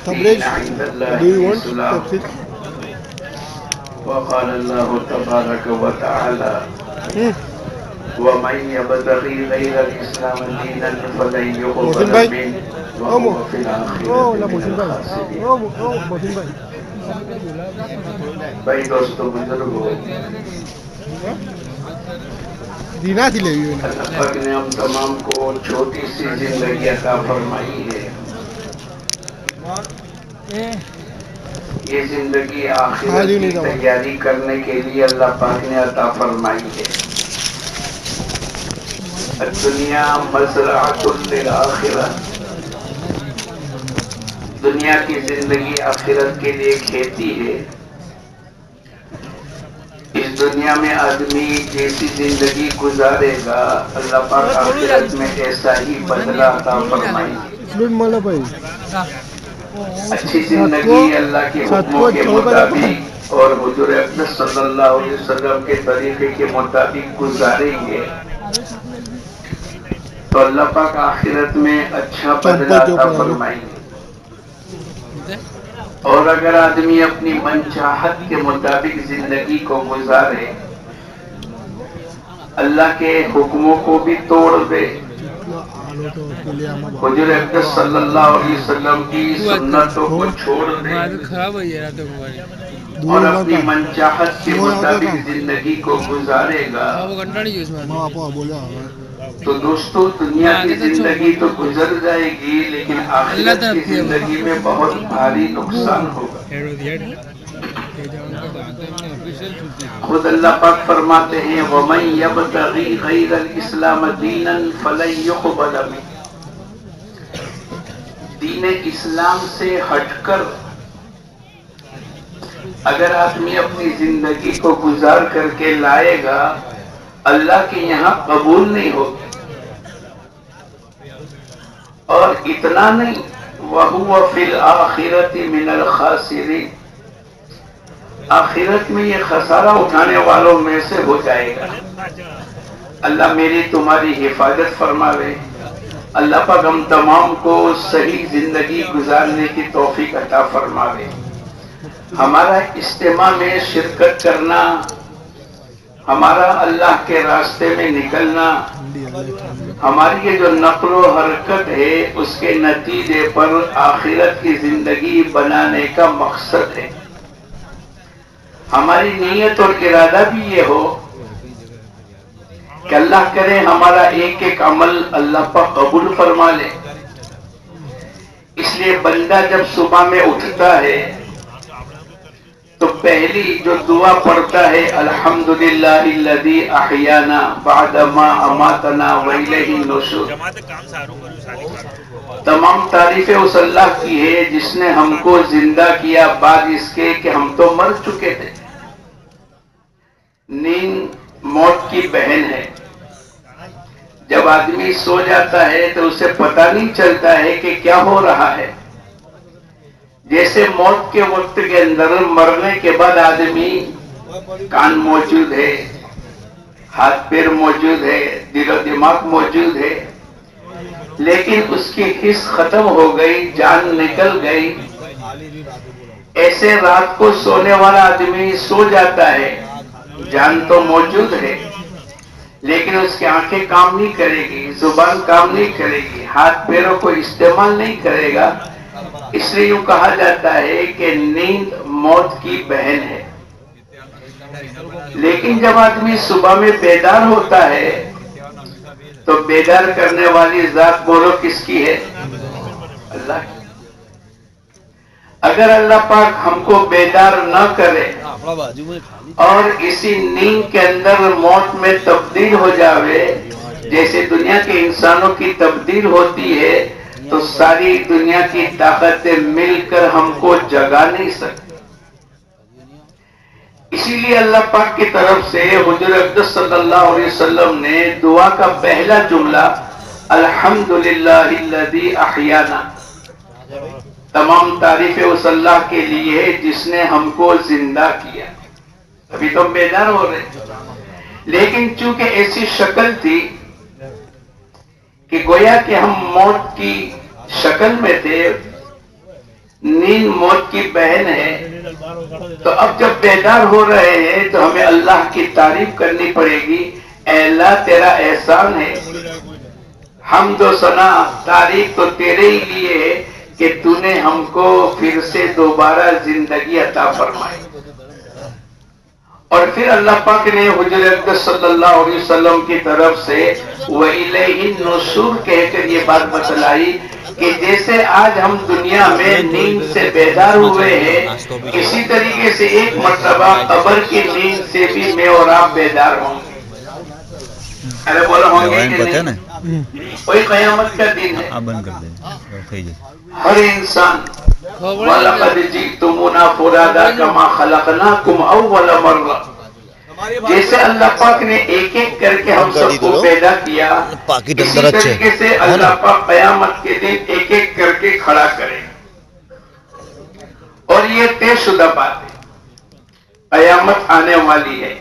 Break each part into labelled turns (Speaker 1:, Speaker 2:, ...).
Speaker 1: Tabrez, do you want tafsir?
Speaker 2: وقال الله تبارك وتعالى ومن يبتغي غير الإسلام دينا فلن
Speaker 1: محسن
Speaker 2: يقبل
Speaker 1: بھائی
Speaker 2: منه وهو في الآخرة من
Speaker 1: محسن
Speaker 2: الخاسرين.
Speaker 1: محسن بھائی
Speaker 2: بھائی دوستو بزرگو،
Speaker 1: دینا تھی لے گئی
Speaker 2: اللہ پاک نے ہم تمام کو چھوٹی سی زندگی عطا فرمائی ہے. یہ زندگی آخرت کی تیاری کرنے کے لیے اللہ پاک نے عطا فرمائی ہے. الدنیا مزرعۃ للآخرہ، دنیا کی زندگی آخرت کے لیے کھیتی ہے. اس دنیا میں آدمی جیسی زندگی گزارے گا اللہ پاک آخرت میں ایسا ہی بدلہ عطا فرمائیں گے. اچھی زندگی اللہ کے حکموں کے مطابق اور حضور اقدس صلی اللہ علیہ وسلم کے طریقے کے مطابق گزاریں گے تو اللہ پاک آخرت میں اچھا بدلہ عطا فرمائیں گے. اور اگر آدمی اپنی منچاہت کے مطابق زندگی کو گزارے، اللہ کے حکموں کو بھی توڑ دے، حضور اقدس صلی اللہ علیہ وسلم کی سنتوں کو چھوڑ دے اور اپنی منچاہت کے مطابق زندگی کو گزارے گا تو دوستو دنیا کی زندگی تو گزر جائے گی لیکن آخرت کی زندگی میں بہت بھاری نقصان ہوگا. خود اللہ پاک فرماتے ہیں وَمَن يَبْتَغِي غَيْرَ الْإِسْلَامَ دِينًا فَلَن يُقْبَلَ مِنْهُ. دین اسلام سے ہٹ کر اگر آدمی اپنی زندگی کو گزار کر کے لائے گا اللہ کے یہاں قبول نہیں ہوگی. اور اتنا نہیں وَهُوَ فِي الْآخِرَةِ مِنَ الْخَاسِرِينَ، آخرت میں یہ خسارہ اٹھانے والوں میں سے ہو جائے گا. اللہ میری تمہاری حفاظت فرماوے. اللہ پاک ہم تمام کو صحیح زندگی گزارنے کی توفیق عطا فرماوے. ہمارا اجتماع میں شرکت کرنا، ہمارا اللہ کے راستے میں نکلنا، ہماری یہ جو نقل و حرکت ہے اس کے نتیجے پر آخرت کی زندگی بنانے کا مقصد ہے. ہماری نیت اور ارادہ بھی یہ ہو کہ اللہ کرے ہمارا ایک ایک عمل اللہ پاک قبول فرما لے. اس لیے بندہ جب صبح میں اٹھتا ہے تو پہلی جو دعا پڑھتا ہے الحمدللہ الذی احیانا بعد ما اماتنا والیہ النشور. تمام تعریفیں اس اللہ کی ہے جس نے ہم کو زندہ کیا بعد اس کے کہ ہم تو مر چکے تھے. نیند موت کی بہن ہے. جب آدمی سو جاتا ہے تو اسے پتہ نہیں چلتا ہے کہ کیا ہو رہا ہے. جیسے موت کے وقت کے اندر مرنے کے بعد آدمی کان موجود ہے، ہاتھ پیر موجود ہے، دل و دماغ موجود ہے، لیکن اس کی حس ختم ہو گئی، جان نکل گئی. ایسے رات کو سونے والا آدمی سو جاتا ہے، جان تو موجود ہے لیکن اس کی آنکھیں کام نہیں کرے گی، زبان کام نہیں کرے گی، ہاتھ پیروں کو استعمال نہیں کرے گا. اس لیے یوں کہا جاتا ہے کہ نیند موت کی بہن ہے. لیکن جب آدمی صبح میں بیدار ہوتا ہے تو بیدار کرنے والی ذات بولو کس کی ہے؟ اللہ کی. اگر اللہ پاک ہم کو بیدار نہ کرے اور اسی نیند کے اندر موت میں تبدیل ہو جاوے جیسے دنیا کے انسانوں کی تبدیل ہوتی ہے تو ساری دنیا کی طاقتیں مل کر ہم کو جگا نہیں سکتی. اسی لیے اللہ پاک کی طرف سے حضور اقدس صلی اللہ علیہ وسلم نے دعا کا پہلا جملہ الحمدللہ الذی احیانا، تمام تعریفیں اس اللہ کے لیے جس نے ہم کو زندہ کیا. ابھی تو بیدار ہو رہے لیکن چونکہ ایسی شکل تھی کہ گویا کہ ہم موت کی شکل میں تھے، نیند موت کی بہن ہے، تو اب جب بیدار ہو رہے ہیں تو ہمیں اللہ کی تعریف کرنی پڑے گی. اے اللہ تیرا احسان ہے، حمد و ثنا تعریف تو تیرے ہی لیے ہے کہ تو نے ہم کو پھر سے دوبارہ زندگی عطا فرمائی. اور پھر اللہ پاک نے حضور اقدس صلی اللہ علیہ وسلم کی طرف سے وَإِلَيْهِ النُّشُورُ کہہ کر یہ بات بتلائی کہ جیسے آج ہم دنیا میں نیند سے بیدار ہوئے ہیں، اسی طریقے سے ایک مرتبہ قبر کی نیند سے بھی میں اور آپ بیدار ہوں گے. ارے بولو ہوں گے کہ نہیں؟ وہی قیامت کا دن ہے. ہر انسان وَلَقَدْ جِئْتُمُونَا فُرَادَىٰ كَمَا خَلَقْنَاكُمْ أَوَّلَ مَرَّةٍ، جیسے اللہ پاک نے ایک ایک کر کے ہم سب کو پیدا کیا، اسی طریقے سے اللہ پاک قیامت کے دن ایک ایک کر کے کھڑا کرے. اور یہ طے شدہ بات ہے، قیامت آنے والی ہے.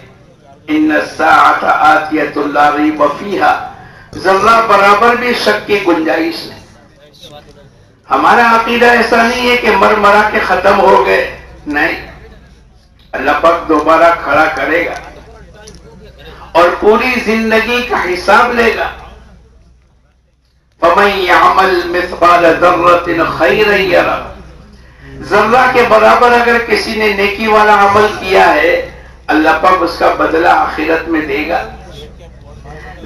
Speaker 2: ان الساعۃ آتیۃ لا ریب فیہا، ذرہ برابر بھی شک کی گنجائش نہیں. ہمارا عقیدہ ایسا نہیں ہے کہ مر مرا کے ختم ہو گئے، نہیں، اللہ پاک دوبارہ کھڑا کرے گا اور پوری زندگی کا حساب لے گا. فَمَن يَعْمَلْ مِثْقَالَ ذَرَّةٍ خَيْرًا يَرَهُ، ذرہ کے برابر اگر کسی نے نیکی والا عمل کیا ہے، اللہ پاک اس کا بدلہ آخرت میں دے گا.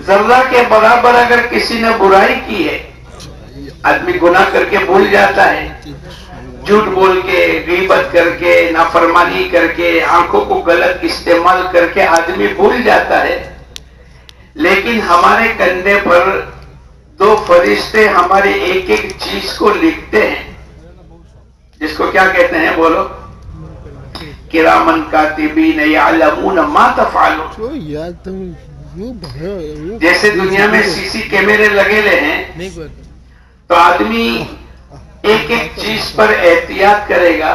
Speaker 2: ذرہ کے برابر اگر کسی نے برائی کی ہے، آدمی گناہ کر کے بھول جاتا ہے، جھوٹ بول کے، غیبت کر کے، نافرمانی کر کے، آنکھوں کو غلط استعمال کر کے آدمی بھول جاتا ہے. لیکن ہمارے کندھے پر دو فرشتے ہمارے ایک ایک چیز کو لکھتے ہیں، جس کو کیا کہتے ہیں بولو؟ کرامن کاتبین یعلمون ما تفعلون. جیسے دنیا میں سی سی کیمرے لگے لے ہیں تو آدمی ایک ایک چیز پر احتیاط کرے گا.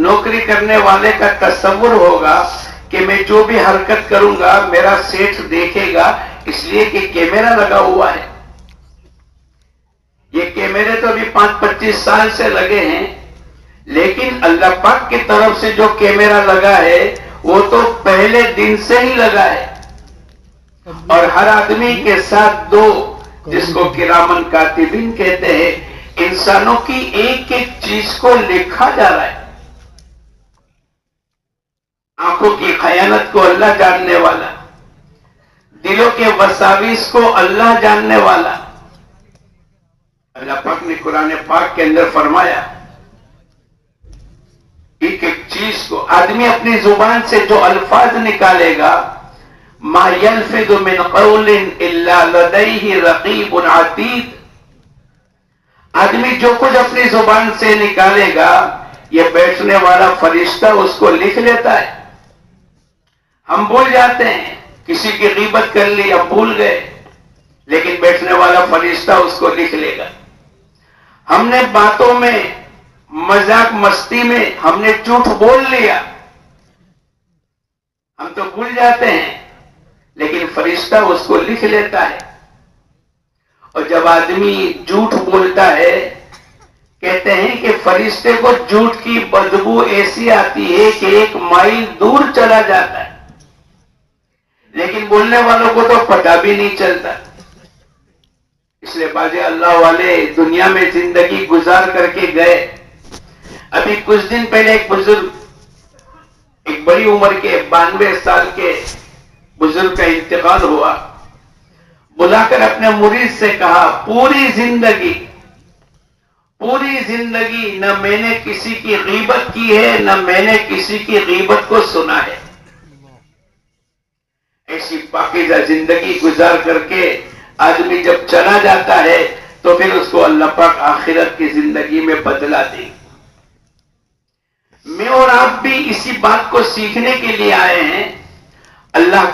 Speaker 2: نوکری کرنے والے کا تصور ہوگا کہ میں جو بھی حرکت کروں گا میرا سیٹھ دیکھے گا، اس لیے کہ کیمرہ لگا ہوا ہے. یہ کیمرے تو ابھی 25 سال سے لگے ہیں، لیکن اللہ پاک کی طرف سے جو کیمرہ لگا ہے وہ تو پہلے دن سے ہی لگا ہے. اور ہر آدمی کے ساتھ دو، جس کو کرامن کاتبین کہتے ہیں، انسانوں کی ایک ایک چیز کو لکھا جا رہا ہے. آنکھوں کی خیانت کو اللہ جاننے والا، دلوں کے وساوس کو اللہ جاننے والا. اللہ پاک نے قرآن پاک کے اندر فرمایا ایک ایک چیز کو، آدمی اپنی زبان سے جو الفاظ نکالے گا، ما يلفظ من قول الا لديه رقیب عتید، آدمی جو کچھ اپنی زبان سے نکالے گا یہ بیٹھنے والا فرشتہ اس کو لکھ لیتا ہے. ہم بھول جاتے ہیں، کسی کی غیبت کر لی اب بھول گئے، لیکن بیٹھنے والا فرشتہ اس کو لکھ لے گا. ہم نے باتوں میں، مذاق مستی میں ہم نے جھوٹ بول لیا، ہم تو بھول جاتے ہیں، لیکن فرشتہ اس کو لکھ لیتا ہے. اور جب آدمی جھوٹ بولتا ہے، کہتے ہیں کہ فرشتے کو جھوٹ کی بدبو ایسی آتی ہے کہ 1 مائل دور چلا جاتا ہے، لیکن بولنے والوں کو تو پتہ بھی نہیں چلتا. اس لیے باز اللہ والے دنیا میں زندگی گزار کر کے گئے. ابھی کچھ دن پہلے ایک بزرگ، ایک بڑی عمر کے 92 سال کے بزرگ کا انتقال ہوا. بلا کر اپنے مرید سے کہا، پوری زندگی نہ میں نے کسی کی غیبت کی ہے، نہ میں نے کسی کی غیبت کو سنا ہے. ایسی پاکیزہ زندگی گزار کر کے آدمی جب چلا جاتا ہے تو پھر اس کو اللہ پاک آخرت کی زندگی میں بدلا دے. میں اور آپ بھی اسی بات کو سیکھنے کے لیے آئے ہیں. اللہ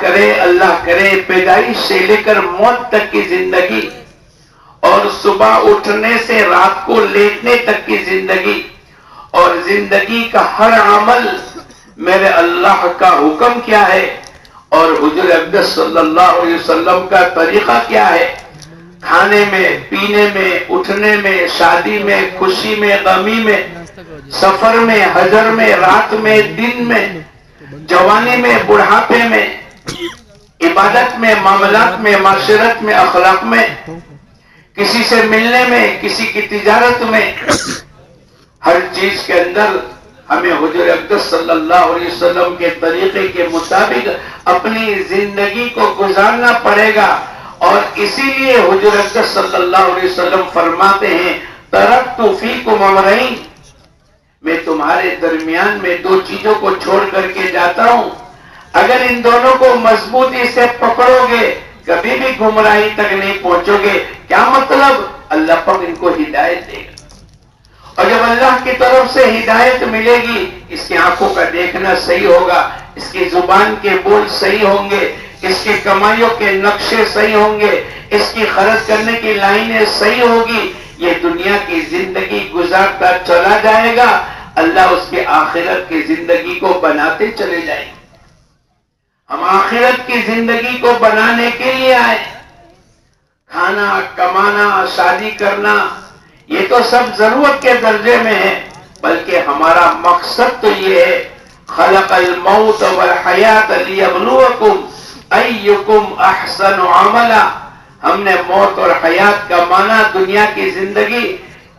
Speaker 2: کرے پیدائش سے لے کر موت تک کی زندگی، اور صبح اٹھنے سے رات کو لیٹنے تک کی زندگی، اور زندگی کا ہر عمل میرے اللہ کا حکم کیا ہے اور حضور اقدس صلی اللہ علیہ وسلم کا طریقہ کیا ہے؟ کھانے میں، پینے میں، اٹھنے میں، شادی میں، خوشی میں، غمی میں، سفر میں، حضر میں، رات میں، دن میں، جوانی میں، بڑھاپے میں، عبادت میں، معاملات میں، معاشرت میں، اخلاق میں، کسی سے ملنے میں، کسی کی تجارت میں، ہر چیز کے اندر ہمیں حضور اقدس صلی اللہ علیہ وسلم کے طریقے کے مطابق اپنی زندگی کو گزارنا پڑے گا. اور اسی لیے حضور اقدس صلی اللہ علیہ وسلم فرماتے ہیں ترکت فیکم امرین، میں تمہارے درمیان میں دو چیزوں کو چھوڑ کر کے جاتا ہوں، اگر ان دونوں کو مضبوطی سے پکڑو گے کبھی بھی گمراہی تک نہیں پہنچو گے. کیا مطلب؟ اللہ پاک ان کو ہدایت دے گا، اور جب اللہ کی طرف سے ہدایت ملے گی اس کی آنکھوں کا دیکھنا صحیح ہوگا، اس کی زبان کے بول صحیح ہوں گے، اس کی کمائیوں کے نقشے صحیح ہوں گے، اس کی خرچ کرنے کی لائنیں صحیح ہوگی، یہ دنیا کی زندگی گزارتا چلا جائے گا، اللہ اس کے آخرت کی زندگی کو بناتے چلے جائیں گے. ہم آخرت کی زندگی کو بنانے کے لیے آئے. کھانا، کمانا، شادی کرنا یہ تو سب ضرورت کے درجے میں ہے، بلکہ ہمارا مقصد تو یہ ہے خلق الموت والحیات لیبلوکم ایکم احسن عملا. ہم نے موت اور حیات کا معنی دنیا کی زندگی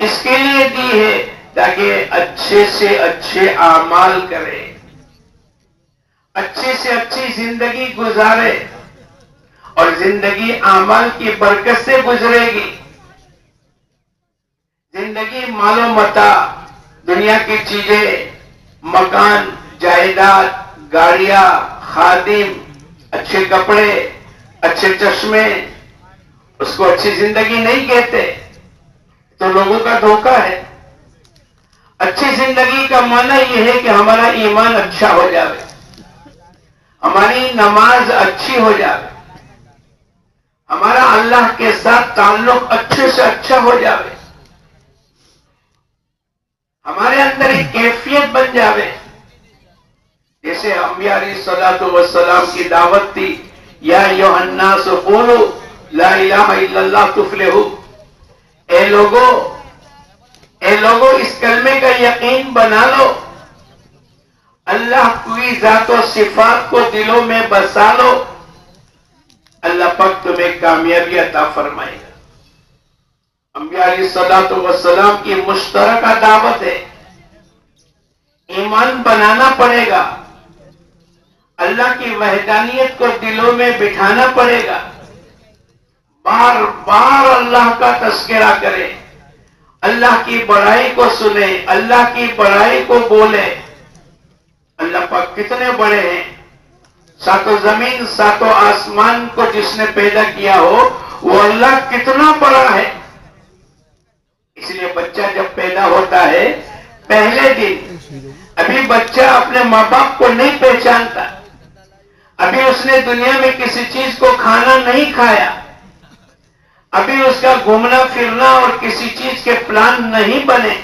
Speaker 2: اس کے لیے دی ہے تاکہ اچھے سے اچھے اعمال کرے، اچھے سے اچھی زندگی گزارے، اور زندگی اعمال کی برکت سے گزرے گی. زندگی مال و متاع، دنیا کی چیزیں، مکان، جائیداد، گاڑیاں، خادم، اچھے کپڑے، اچھے چشمے، اس کو اچھی زندگی نہیں کہتے، تو لوگوں کا دھوکہ ہے. اچھی زندگی کا معنی یہ ہے کہ ہمارا ایمان اچھا ہو جائے، ہماری نماز اچھی ہو جائے، ہمارا اللہ کے ساتھ تعلق اچھے سے اچھا ہو جائے، ہمارے اندر ایک کیفیت بن جاوے. جیسے انبیاء علیہ الصلوۃ والسلام کی دعوت تھی یا ایھا الناس قولوا لا الہ الا اللہ تفلحوا. اے لوگو اس کلمے کا یقین بنا لو، اللہ کی ذات و صفات کو دلوں میں بسا لو، اللہ پاک تمہیں کامیابی عطا فرمائے گا. انبیاء علیہ الصلوۃ والسلام کی مشترکہ دعوت ہے. ایمان بنانا پڑے گا، اللہ کی وحدانیت کو دلوں میں بٹھانا پڑے گا، بار بار اللہ کا تذکرہ کرے، اللہ کی بڑائی کو سنے، اللہ کی بڑائی کو بولے. اللہ پاک کتنے بڑے ہیں، ساتوں زمین ساتوں آسمان کو جس نے پیدا کیا ہو وہ اللہ کتنا بڑا ہے. اس لیے بچہ جب پیدا ہوتا ہے پہلے دن ابھی بچہ اپنے ماں باپ کو نہیں پہچانتا، ابھی اس نے دنیا میں کسی چیز کو کھانا نہیں کھایا، ابھی اس کا گھومنا پھرنا اور کسی چیز کے پلان نہیں بنے،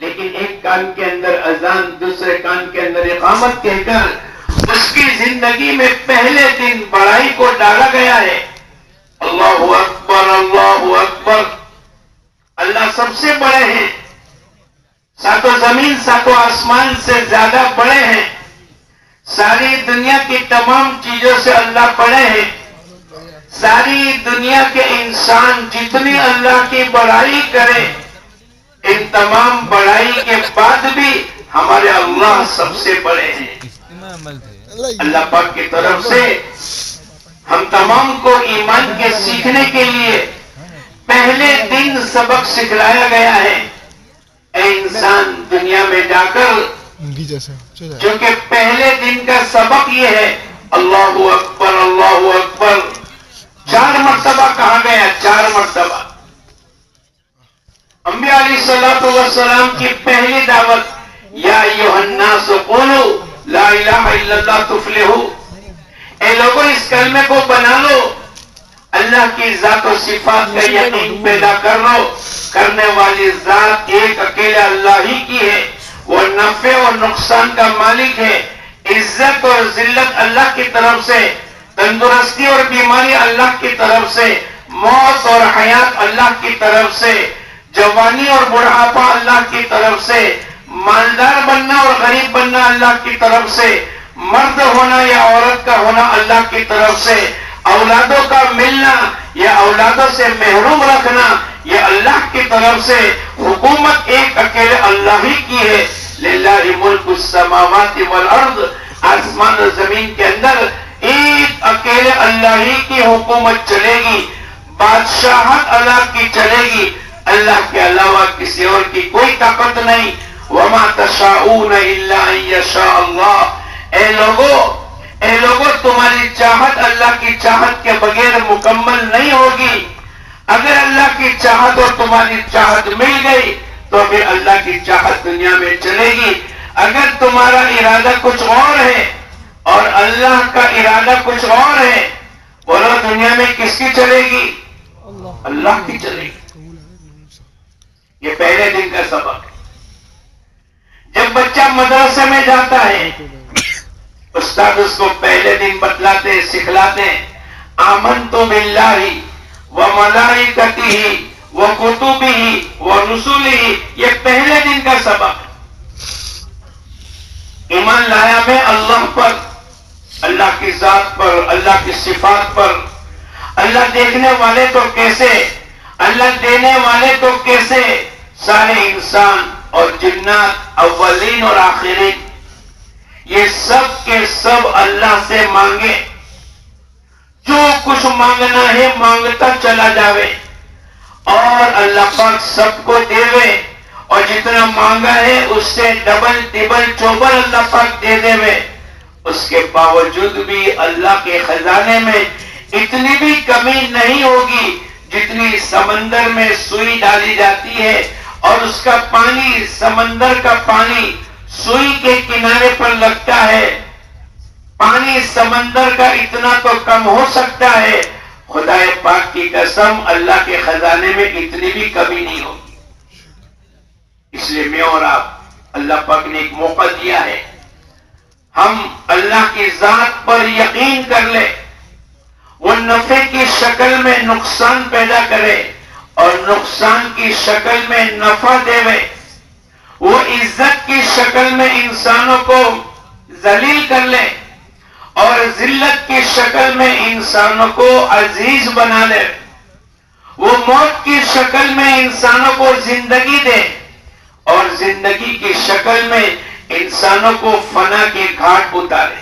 Speaker 2: لیکن ایک کان کے اندر اذان دوسرے کان کے اندر اقامت کہہ کر اس کی زندگی میں پہلے دن بڑائی کو ڈالا گیا ہے. اللہ اکبر، اللہ اکبر، اللہ سب سے بڑے ہیں، ساتوں زمین ساتوں آسمان سے زیادہ بڑے ہیں، ساری دنیا کی تمام چیزوں سے اللہ بڑے ہیں. ساری دنیا کے انسان جتنی اللہ کی بڑائی کرے، ان تمام بڑائی کے بعد بھی ہمارے اللہ سب سے بڑے ہیں. اللہ پاک کی طرف سے ہم تمام کو ایمان کے سیکھنے کے لیے پہلے دن سبق سکھلایا گیا ہے. اے انسان دنیا میں جا کر چونکہ پہلے دن کا سبق یہ ہے اللہ اکبر، اللہ اکبر 4 مرتبہ کہا گیا، 4 مرتبہ. انبیاء علیہ الصلوۃ والسلام کی پہلی دعوت یا ایھا الناس قولوا لا الہ الا اللہ تفلحوا. اے لوگوں اس کلمے کو بنا لو، اللہ کی ذات و صفات کا یقین پیدا کر لو، کرنے والی ذات ایک اکیلے اللہ ہی کی ہے، وہ نفع اور نقصان کا مالک ہے. عزت اور ذلت اللہ کی طرف سے، تندرستی اور بیماری اللہ کی طرف سے، موت اور حیات اللہ کی طرف سے، جوانی اور بڑھاپا اللہ کی طرف سے، مالدار بننا اور غریب بننا اللہ کی طرف سے، مرد ہونا یا عورت کا ہونا اللہ کی طرف سے، اولادوں کا ملنا یا اولادوں سے محروم رکھنا یہ اللہ کی طرف سے، حکومت ایک اکیلے اللہ ہی کی ہے۔ للہ ملک السماوات والارض، آسمان و زمین کے اندر ایک اکیلے اللہ ہی کی حکومت چلے گی، بادشاہت اللہ کی چلے گی، اللہ کے علاوہ کسی اور کی کوئی طاقت نہیں۔ وما تشاءون الا ان یشاء اللہ، اے لوگوں تمہاری چاہت اللہ کی چاہت کے بغیر مکمل نہیں ہوگی۔ اگر اللہ کی چاہت اور تمہاری چاہت مل گئی تو پھر اللہ کی چاہت دنیا میں چلے گی۔ اگر تمہارا ارادہ کچھ اور ہے اور اللہ کا ارادہ کچھ اور ہے، بولو دنیا میں کس کی چلے گی؟ اللہ کی چلے گی۔ یہ پہلے دن کا سبق ہے۔ جب بچہ مدرسے میں جاتا ہے، استاد اس کو پہلے دن بتلاتے سکھلاتے آمنت باللہ وملائکتہ وکتبہ ورسلہ، یہ پہلے دن کا سبق۔ ایمان لایا میں اللہ پر، اللہ کی ذات پر، اللہ کی صفات پر۔ اللہ دیکھنے والے تو کیسے، اللہ دینے والے تو کیسے، سارے انسان اور جنات، اولین اور آخرین، یہ سب کے سب اللہ سے مانگے، جو کچھ مانگنا ہے مانگتا چلا جاوے، اور اللہ پاک سب کو دے، اور جتنا مانگا ہے اس سے ڈبل ٹبل چوبل اللہ پاک دے دے۔ اس کے باوجود بھی اللہ کے خزانے میں اتنی بھی کمی نہیں ہوگی جتنی سمندر میں سوئی ڈالی جاتی ہے اور اس کا پانی، سمندر کا پانی سوئی کے کنارے پر لگتا ہے۔ پانی سمندر کا اتنا تو کم ہو سکتا ہے، خدا پاک کی قسم اللہ کے خزانے میں اتنی بھی کمی نہیں ہوگی۔ اس لیے میں اور آپ، اللہ پاک نے ایک موقع دیا ہے، ہم اللہ کی ذات پر یقین کر لیں، وہ نفع کی شکل میں نقصان پیدا کرے اور نقصان کی شکل میں نفع دے، وہ عزت کی شکل میں انسانوں کو ذلیل کر لے اور ذلت کی شکل میں انسانوں کو عزیز بنا لے، وہ موت کی شکل میں انسانوں کو زندگی دے اور زندگی کی شکل میں انسانوں کو فنا کے گھاٹ اتارے۔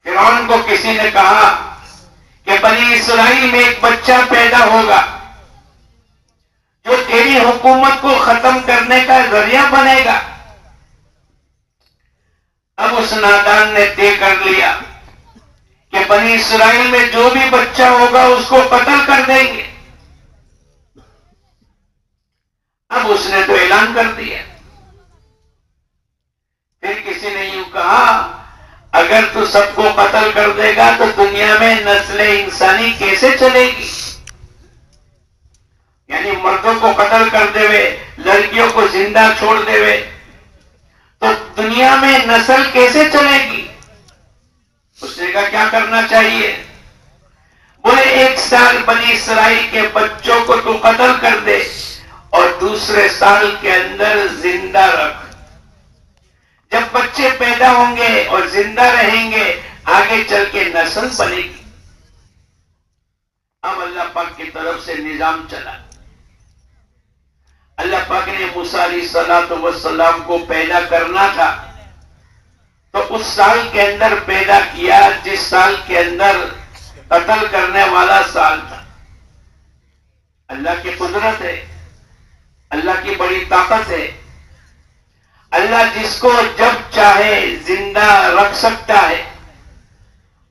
Speaker 2: فرعون کو کسی نے کہا کہ بنی اسرائیل میں ایک بچہ پیدا ہوگا جو تیری حکومت کو ختم کرنے کا ذریعہ بنے گا۔ اب اس نادان نے طے کر لیا کہ بنی اسرائیل میں جو بھی بچہ ہوگا اس کو قتل کر دیں گے۔ اب اس نے تو اعلان کر دیا۔ پھر کسی نے یوں کہا اگر تو سب کو قتل کر دے گا تو دنیا میں نسل انسانی کیسے چلے گی؟ یعنی مردوں کو قتل کر دے، لڑکیوں کو زندہ چھوڑ دے تو دنیا میں نسل کیسے چلے گی؟ اس نے کہا کیا کرنا چاہیے؟ بولے 1 سال بنی اسرائیل کے بچوں کو تو قتل کر دے اور دوسرے سال کے اندر زندہ رکھ۔ جب بچے پیدا ہوں گے اور زندہ رہیں گے آگے چل کے نسل بنے گی۔ اب اللہ پاک کی طرف سے نظام چلا۔ اللہ پاک نے موسیٰ علیہ السلام کو پیدا کرنا تھا تو اس سال کے اندر پیدا کیا جس سال کے اندر قتل کرنے والا سال تھا۔ اللہ کی قدرت ہے، اللہ کی بڑی طاقت ہے۔ اللہ جس کو جب چاہے زندہ رکھ سکتا ہے،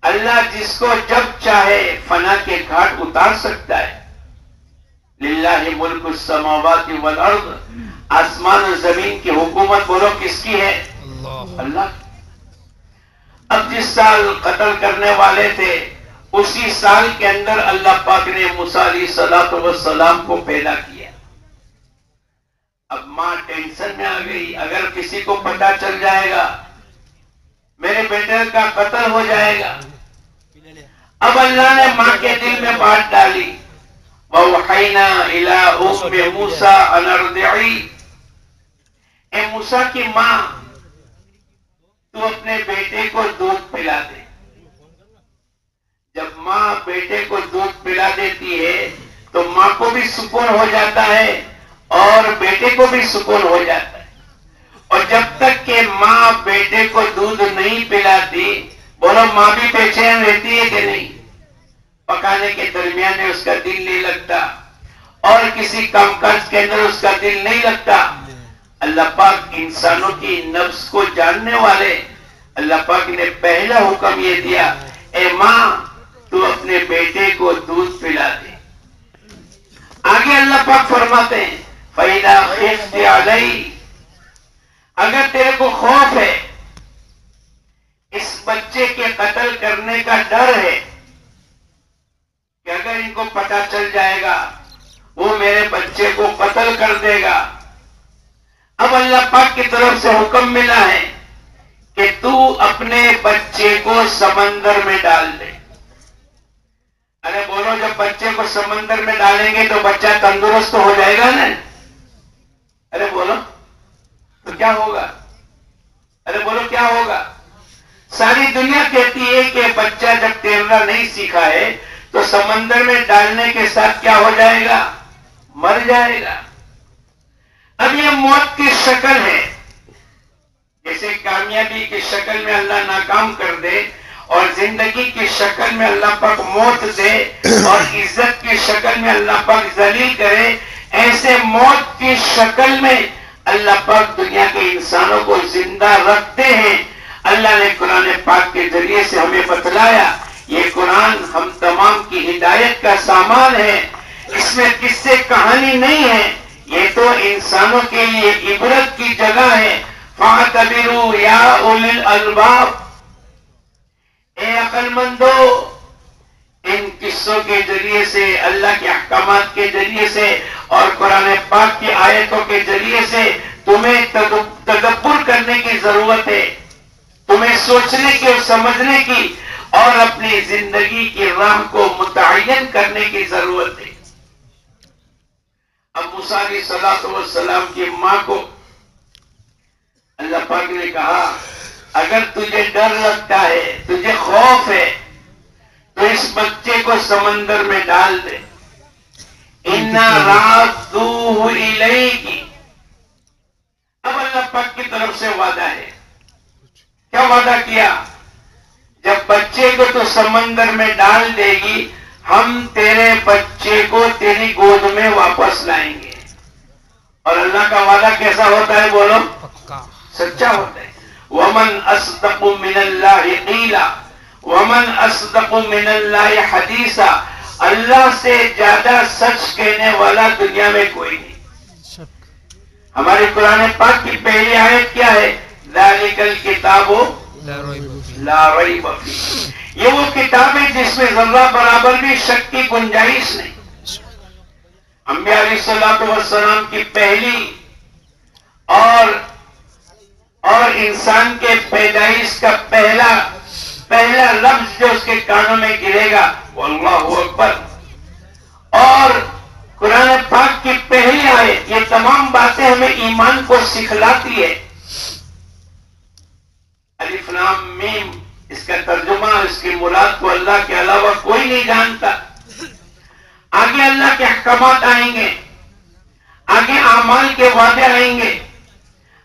Speaker 2: اللہ جس کو جب چاہے فنا کے گھاٹ اتار سکتا ہے۔ للہ ملک السماوات والارض، آسمان و زمین کی حکومت بولو کس کی ہے؟ اللہ۔ اب جس سال قتل کرنے والے تھے اسی سال کے اندر اللہ پاک نے موسیٰ علیہ السلام کو پیدا کیا۔ اب ماں ٹینشن میں آ گئی، اگر کسی کو پتہ چل جائے گا میرے بیٹے کا قتل ہو جائے گا. اب اللہ نے ماں کے دل میں بات ڈالی. وَأَوْحَيْنَا إِلَىٰ أُمِّ مُوسَىٰ أَنْ أَرْضِعِيهِ، اے موسیٰ کی ماں تو اپنے بیٹے کو دودھ پلا دے. جب ماں بیٹے کو دودھ پلا دیتی ہے تو ماں کو بھی سکون ہو جاتا ہے اور بیٹے کو بھی سکون ہو جاتا ہے. اور جب تک کہ ماں بیٹے کو دودھ نہیں پلاتی، بولو ماں بھی بے چین رہتی ہے کہ نہیں؟ پکانے کے درمیان میں اس کا دل نہیں لگتا اور کسی کام کاج کے اندر اس کا دل نہیں لگتا. اللہ پاک انسانوں کی نفس کو جاننے والے اللہ پاک نے پہلا حکم یہ دیا، اے ماں تو اپنے بیٹے کو دودھ پلا دے. آگے اللہ پاک فرماتے ہیں فَإِذَا خِفْتِ عَلَيْهِ، اگر تیرے کو خوف ہے، اس بچے کے قتل کرنے کا ڈر ہے کہ اگر ان کو پتہ چل جائے گا وہ میرے بچے کو قتل کر دے گا. اب اللہ پاک کی طرف سے حکم ملا ہے کہ تو اپنے بچے کو سمندر میں ڈال دے. ارے بولو جب بچے کو سمندر میں ڈالیں گے تو بچہ تندرست ہو جائے گا نا؟ ارے بولو تو کیا ہوگا؟ ارے بولو کیا ہوگا؟ ساری دنیا کہتی ہے کہ بچہ جب تیرنا نہیں سیکھا ہے تو سمندر میں ڈالنے کے ساتھ کیا ہو جائے گا؟ مر جائے گا. اب یہ موت کی شکل ہے. جیسے کامیابی کی شکل میں اللہ ناکام کر دے اور زندگی کی شکل میں اللہ پاک موت دے اور عزت کی شکل میں اللہ پاک ذلیل کرے، ایسے موت کی شکل میں اللہ پاک دنیا کے انسانوں کو زندہ رکھتے ہیں. اللہ نے قرآن پاک کے ذریعے سے ہمیں بتلایا. یہ قرآن ہم تمام کی ہدایت کا سامان ہے. اس میں قصے کہانی نہیں ہے، یہ تو انسانوں کے لیے عبرت کی جگہ ہے. فَاعْتَبِرُوا يَا أُولِي الْأَلْبَابِ، اے عقل مندو، ان قصوں کے ذریعے سے، اللہ کے احکامات کے ذریعے سے اور قرآن پاک کی آیتوں کے ذریعے سے تمہیں تدبر کرنے کی ضرورت ہے، تمہیں سوچنے کی اور سمجھنے کی اور اپنی زندگی کی راہ کو متعین کرنے کی ضرورت ہے. اب موسیٰ علیہ السلام کی ماں کو اللہ پاک نے کہا اگر تجھے ڈر لگتا ہے، تجھے خوف ہے، تو اس بچے کو سمندر میں ڈال دے. اِنَّا رَادُّوهُ إِلَيْكِ، اب اللہ پاک کی طرف سے وعدہ ہے. کیا وعدہ کیا؟ جب بچے کو تو سمندر میں ڈال دے گی، ہم تیرے بچے کو تیری گود میں واپس لائیں گے. اور اللہ کا وعدہ کیسا ہوتا ہے؟ بولو سچا ہوتا ہے. وَمَنْ أَصْدَقُ مِنَ اللَّهِ قِيلًا وَمَنْ أَصْدَقُ مِنَ اللَّهِ حَدِيثًا، اللہ سے زیادہ سچ کہنے والا دنیا میں کوئی نہیں. ہماری قرآن پاک کی پہلی آیت کیا ہے؟ ذَلِكَ الْكِتَابُ لَا رَيْبَ فِيهِ، یہ وہ کتاب ہے جس میں ذرہ برابر بھی شک کی گنجائش نہیں. انبیاء علیہ السلام کی پہلی اور انسان کے پیدائش کا پہلا لفظ جو اس کے کانوں میں گرے گا وہ اللہ اکبر. اور قرآن پاک کی پہلی آیت، یہ تمام باتیں ہمیں ایمان کو سکھلاتی ہے. الف لام میم، اس کا ترجمہ، اس کی مراد کو اللہ کے علاوہ کوئی نہیں جانتا. آگے اللہ کے احکامات آئیں گے، آگے اعمال کے وعدے آئیں گے،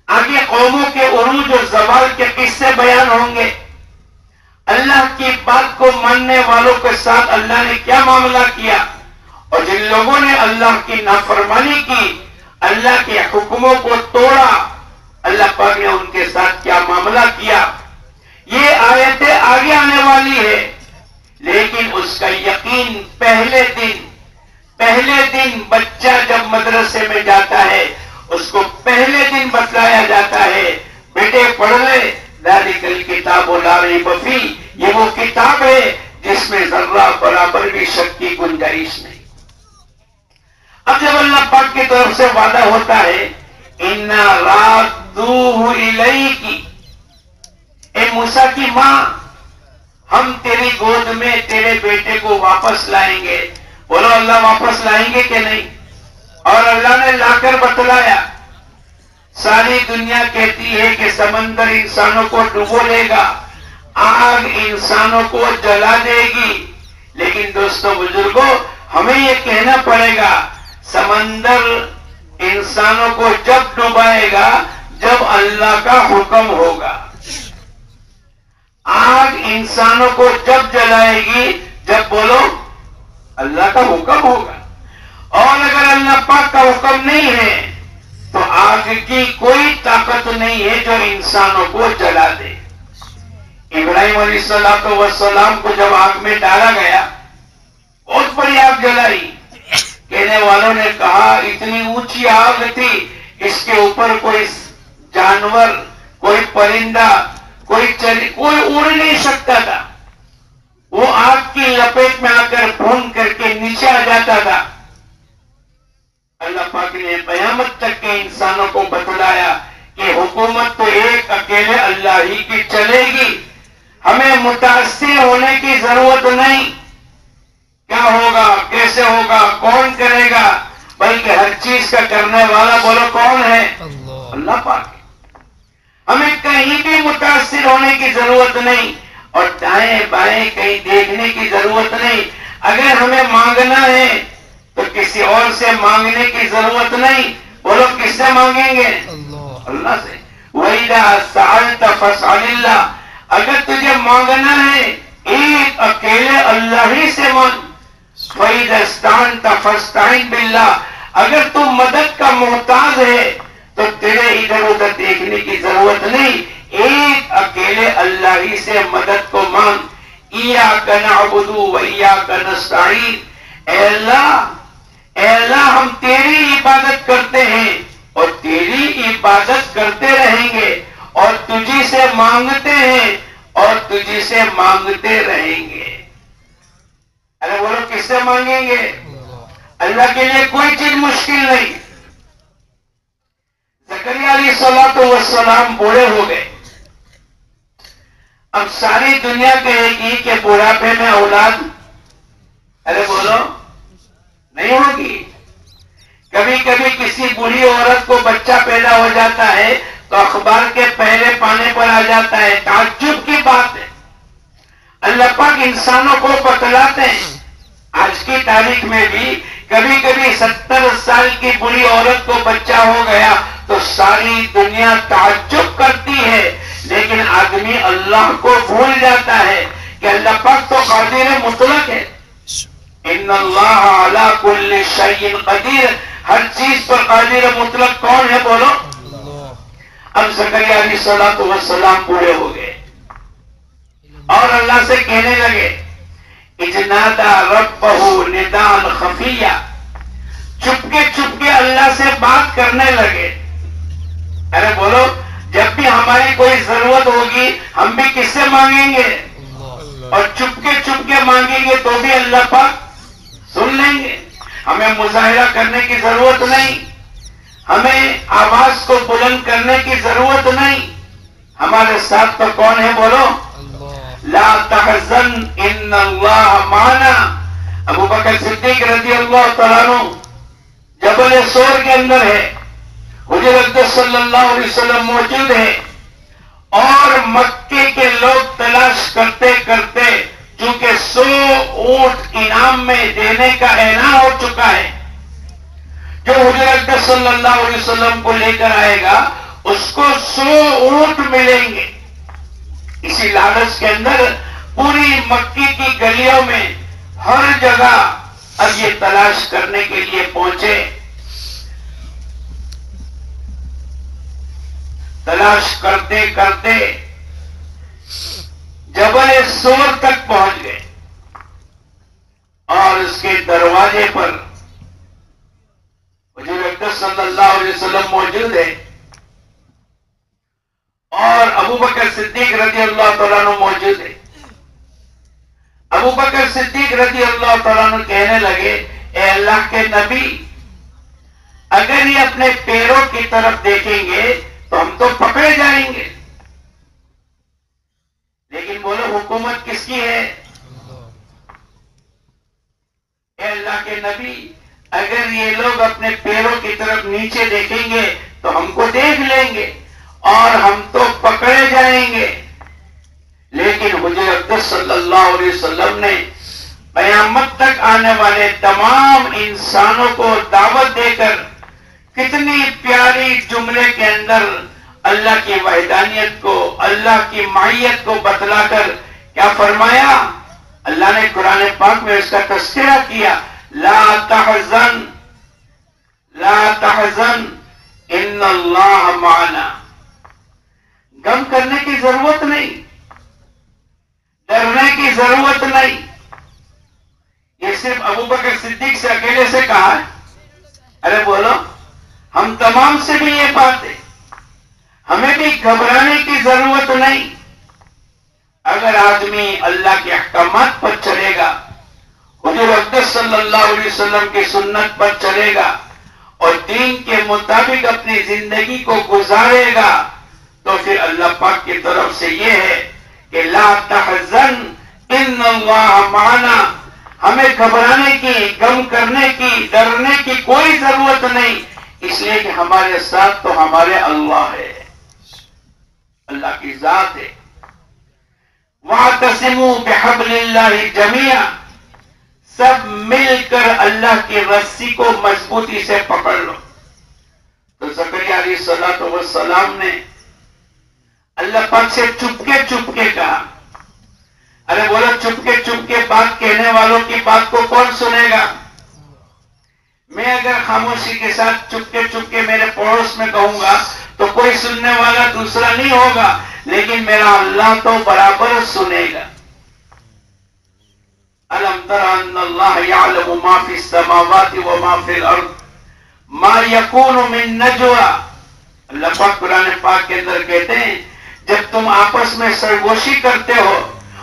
Speaker 2: آگے قوموں کے عروج اور زوال کے قصے بیان ہوں گے. اللہ کی بات کو ماننے والوں کے ساتھ اللہ نے کیا معاملہ کیا اور جن لوگوں نے اللہ کی نافرمانی کی، اللہ کے حکموں کو توڑا، اللہ پاک نے ان کے ساتھ کیا معاملہ کیا. یہ آیتیں آگے آنے والی ہے، لیکن اس کا یقین پہلے دن بچہ جب مدرسے میں جاتا ہے اس کو پہلے دن بتلایا جاتا ہے، بیٹے پڑھ لے ذَلِكَ الْكِتَابُ لَا رَيْبَ فِيهِ، یہ وہ کتاب ہے جس میں ذرہ برابر بھی شک کی گنجائش نہیں. اب جب اللہ پاک کی طرف سے وعدہ ہوتا ہے اِنَّا رَادُّوهُ إِلَيْكِ، اے موسیٰ کی ماں، ہم تیری گود میں تیرے بیٹے کو واپس لائیں گے. بولو اللہ واپس لائیں گے کہ نہیں؟ اور اللہ نے لا کر بتلایا. ساری دنیا کہتی ہے کہ سمندر انسانوں کو ڈبو لے گا، آگ انسانوں کو جلا دے گی. لیکن دوستو بزرگوں، ہمیں یہ کہنا پڑے گا سمندر انسانوں کو جب ڈبائے گا جب اللہ کا حکم ہوگا. آگ انسانوں کو جب جلائے گی جب بولو اللہ کا حکم ہوگا. اور اگر اللہ پاک کا حکم نہیں ہے تو آگ کی کوئی طاقت نہیں ہے جو انسانوں کو جلا دے. ابراہیم علیہ السلام کو جب آگ میں ڈالا گیا، بہت بڑی آگ جلائی. کہنے والوں نے کہا اتنی اونچی آگ تھی، اس کے اوپر کوئی جانور، کوئی پرندہ، کوئی اڑ نہیں سکتا تھا. وہ آگ کی لپیٹ میں آ کر بھون کر کے نیچے آ جاتا تھا. اللہ پاک نے قیامت تک کے انسانوں کو بتلایا کہ حکومت تو ایک اکیلے اللہ ہی کی چلے گی. ہمیں متاثر ہونے کی ضرورت نہیں. کیا ہوگا، کیسے ہوگا، کون کرے گا، بلکہ ہر چیز کا کرنے والا بولو کون ہے؟ اللہ پاک ہے. ہمیں کہیں بھی متاثر ہونے کی ضرورت نہیں اور دائیں بائیں کہیں دیکھنے کی ضرورت نہیں. اگر ہمیں مانگنا ہے تو کسی اور سے مانگنے کی ضرورت نہیں. بولو کس سے مانگیں گے؟ اللہ سے. وَإِذَا سَأَلْتَ فَاسْأَلِ اللَّهِ. اگر تجھے مانگنا ہے ایک اکیلے اللہ ہی سے مانگ. فَإِذَا اسْتَعَنْتَ فَاسْتَعِنْ بِاللَّهِ. اگر تو مدد کا محتاج ہے تو تیرے ادھر ادھر دیکھنے کی ضرورت نہیں، ایک اکیلے اللہ ہی سے مدد کو مانگ. إِيَّاكَ نَعْبُدُ وَإِيَّاكَ نَسْتَعِينُ. اے اللہ ہم تیری عبادت کرتے ہیں اور تیری عبادت کرتے رہیں گے اور تجھی سے مانگتے ہیں اور تجھی سے مانگتے رہیں گے. ارے بولو کس سے مانگیں گے؟ اللہ کے لیے کوئی چیز مشکل نہیں. زکریا علیہ السلام بوڑھے ہو گئے. اب ساری دنیا کہے گی کہ بڑھاپے میں اولاد، ارے بولو نہیں ہوگی. کبھی کبھی کسی بوڑھی عورت کو بچہ پیدا ہو جاتا ہے تو اخبار کے پہلے پانے پر آ جاتا ہے. تعجب کی بات ہے. اللہ پاک انسانوں کو بتلاتے ہیں. آج کی تاریخ میں بھی کبھی کبھی 70 سال کی بوڑھی عورت کو بچہ ہو گیا تو ساری دنیا تعجب کرتی ہے. لیکن آدمی اللہ کو بھول جاتا ہے کہ اللہ پاک تو قادر مطلق ہے. ان اللہ علی کل شیء قدیر. ہر چیز پر قادر مطلق کون ہے؟ بولو. اب زکریا علیہ السلام بوڑھے ہو گئے اور اللہ سے کہنے لگے اجنادا ربہ نداء خفیہ. چپکے اللہ سے بات کرنے لگے. ارے بولو جب بھی ہماری کوئی ضرورت ہوگی ہم بھی کس سے مانگیں گے؟ اور چپکے مانگیں گے تو بھی اللہ پاک سن لیں گے. ہمیں مظاہرہ کرنے کی ضرورت نہیں، ہمیں آواز کو بلند کرنے کی ضرورت نہیں. ہمارے ساتھ تو کون ہے؟ بولو لا تحزن ان اللہ معنا. ابو بکر صدیق رضی اللہ تعالیٰ عنہ جبل سور کے اندر ہے، حضور اقدس صلی اللہ علیہ وسلم موجود ہے اور مکے کے لوگ تلاش کرتے کرتے چونکہ 100 اونٹ انعام میں دینے کا اعلان ہو چکا ہے، جو حضور اقدس صلی اللہ علیہ وسلم کو لے کر آئے گا اس کو 100 اونٹ ملیں گے. اسی لالچ کے اندر پوری مکی کی گلیوں میں ہر جگہ اب یہ تلاش کرنے کے لیے پہنچے. تلاش کرتے کرتے جبل سور تک پہنچ گئے اور اس کے دروازے پر حضور اقدس صلی اللہ علیہ وسلم موجود ہے اور ابو بکر صدیق رضی اللہ تعالیٰ عنہ موجود ہے. ابو بکر صدیق رضی اللہ تعالیٰ عنہ کہنے لگے اے اللہ کے نبی، اگر یہ اپنے پیروں کی طرف دیکھیں گے تو ہم تو پکڑے جائیں گے. لیکن بولو حکومت کس کی ہے؟ اے اللہ کے نبی، اگر یہ لوگ اپنے پیروں کی طرف نیچے دیکھیں گے تو ہم کو دیکھ لیں گے اور ہم تو پکڑے جائیں گے. لیکن حضور اقدس صلی اللہ علیہ وسلم نے قیامت تک آنے والے تمام انسانوں کو دعوت دے کر کتنی پیاری جملے کے اندر اللہ کی وحدانیت کو، اللہ کی معیت کو بتلا کر کیا فرمایا؟ اللہ نے قرآن پاک میں اس کا تذکرہ کیا، لا تحزن لا تحزن ان اللہ معنا. غم کرنے کی ضرورت نہیں، ڈرنے کی ضرورت نہیں. یہ صرف ابو بکر صدیق سے اکیلے سے کہا ہے؟ ارے بولو، ہم تمام سے بھی یہ بات ہے، ہمیں بھی گھبرانے کی ضرورت نہیں. اگر آدمی اللہ کے احکامات پر چلے گا، حضور اقدس صلی اللہ علیہ وسلم کی سنت پر چلے گا اور دین کے مطابق اپنی زندگی کو گزارے گا، تو پھر اللہ پاک کی طرف سے یہ ہے کہ لا تحزن ان اللہ معنا. ہمیں گھبرانے کی، غم کرنے کی، ڈرنے کی کوئی ضرورت نہیں، اس لیے کہ ہمارے ساتھ تو ہمارے اللہ ہے، اللہ کی ذات ہے. وَاعْتَصِمُوا بِحَبْلِ اللَّهِ جَمِيعًا. سب مل کر اللہ کی رسی کو مضبوطی سے پکڑ لو. تو زکریا علیہ السلام نے اللہ پاک سے چپکے کہا. ارے بولو، چپکے بات کہنے والوں کی بات کو کون سنے گا؟ میں اگر خاموشی کے ساتھ چپکے میرے پڑوس میں کہوں گا تو کوئی سننے والا دوسرا نہیں ہوگا، لیکن میرا اللہ تو برابر سنے گا. أَلَمْ تَرَ أَنَّ اللَّهَ يَعْلَمُ مَا فِي السَّمَاوَاتِ وَمَا فِي الْأَرْضِ مَا يَكُونُ مِن نَجْوَى. اللہ پاک قرآن پاک کے اندر کہتے ہیں، جب تم آپس میں سرگوشی کرتے ہو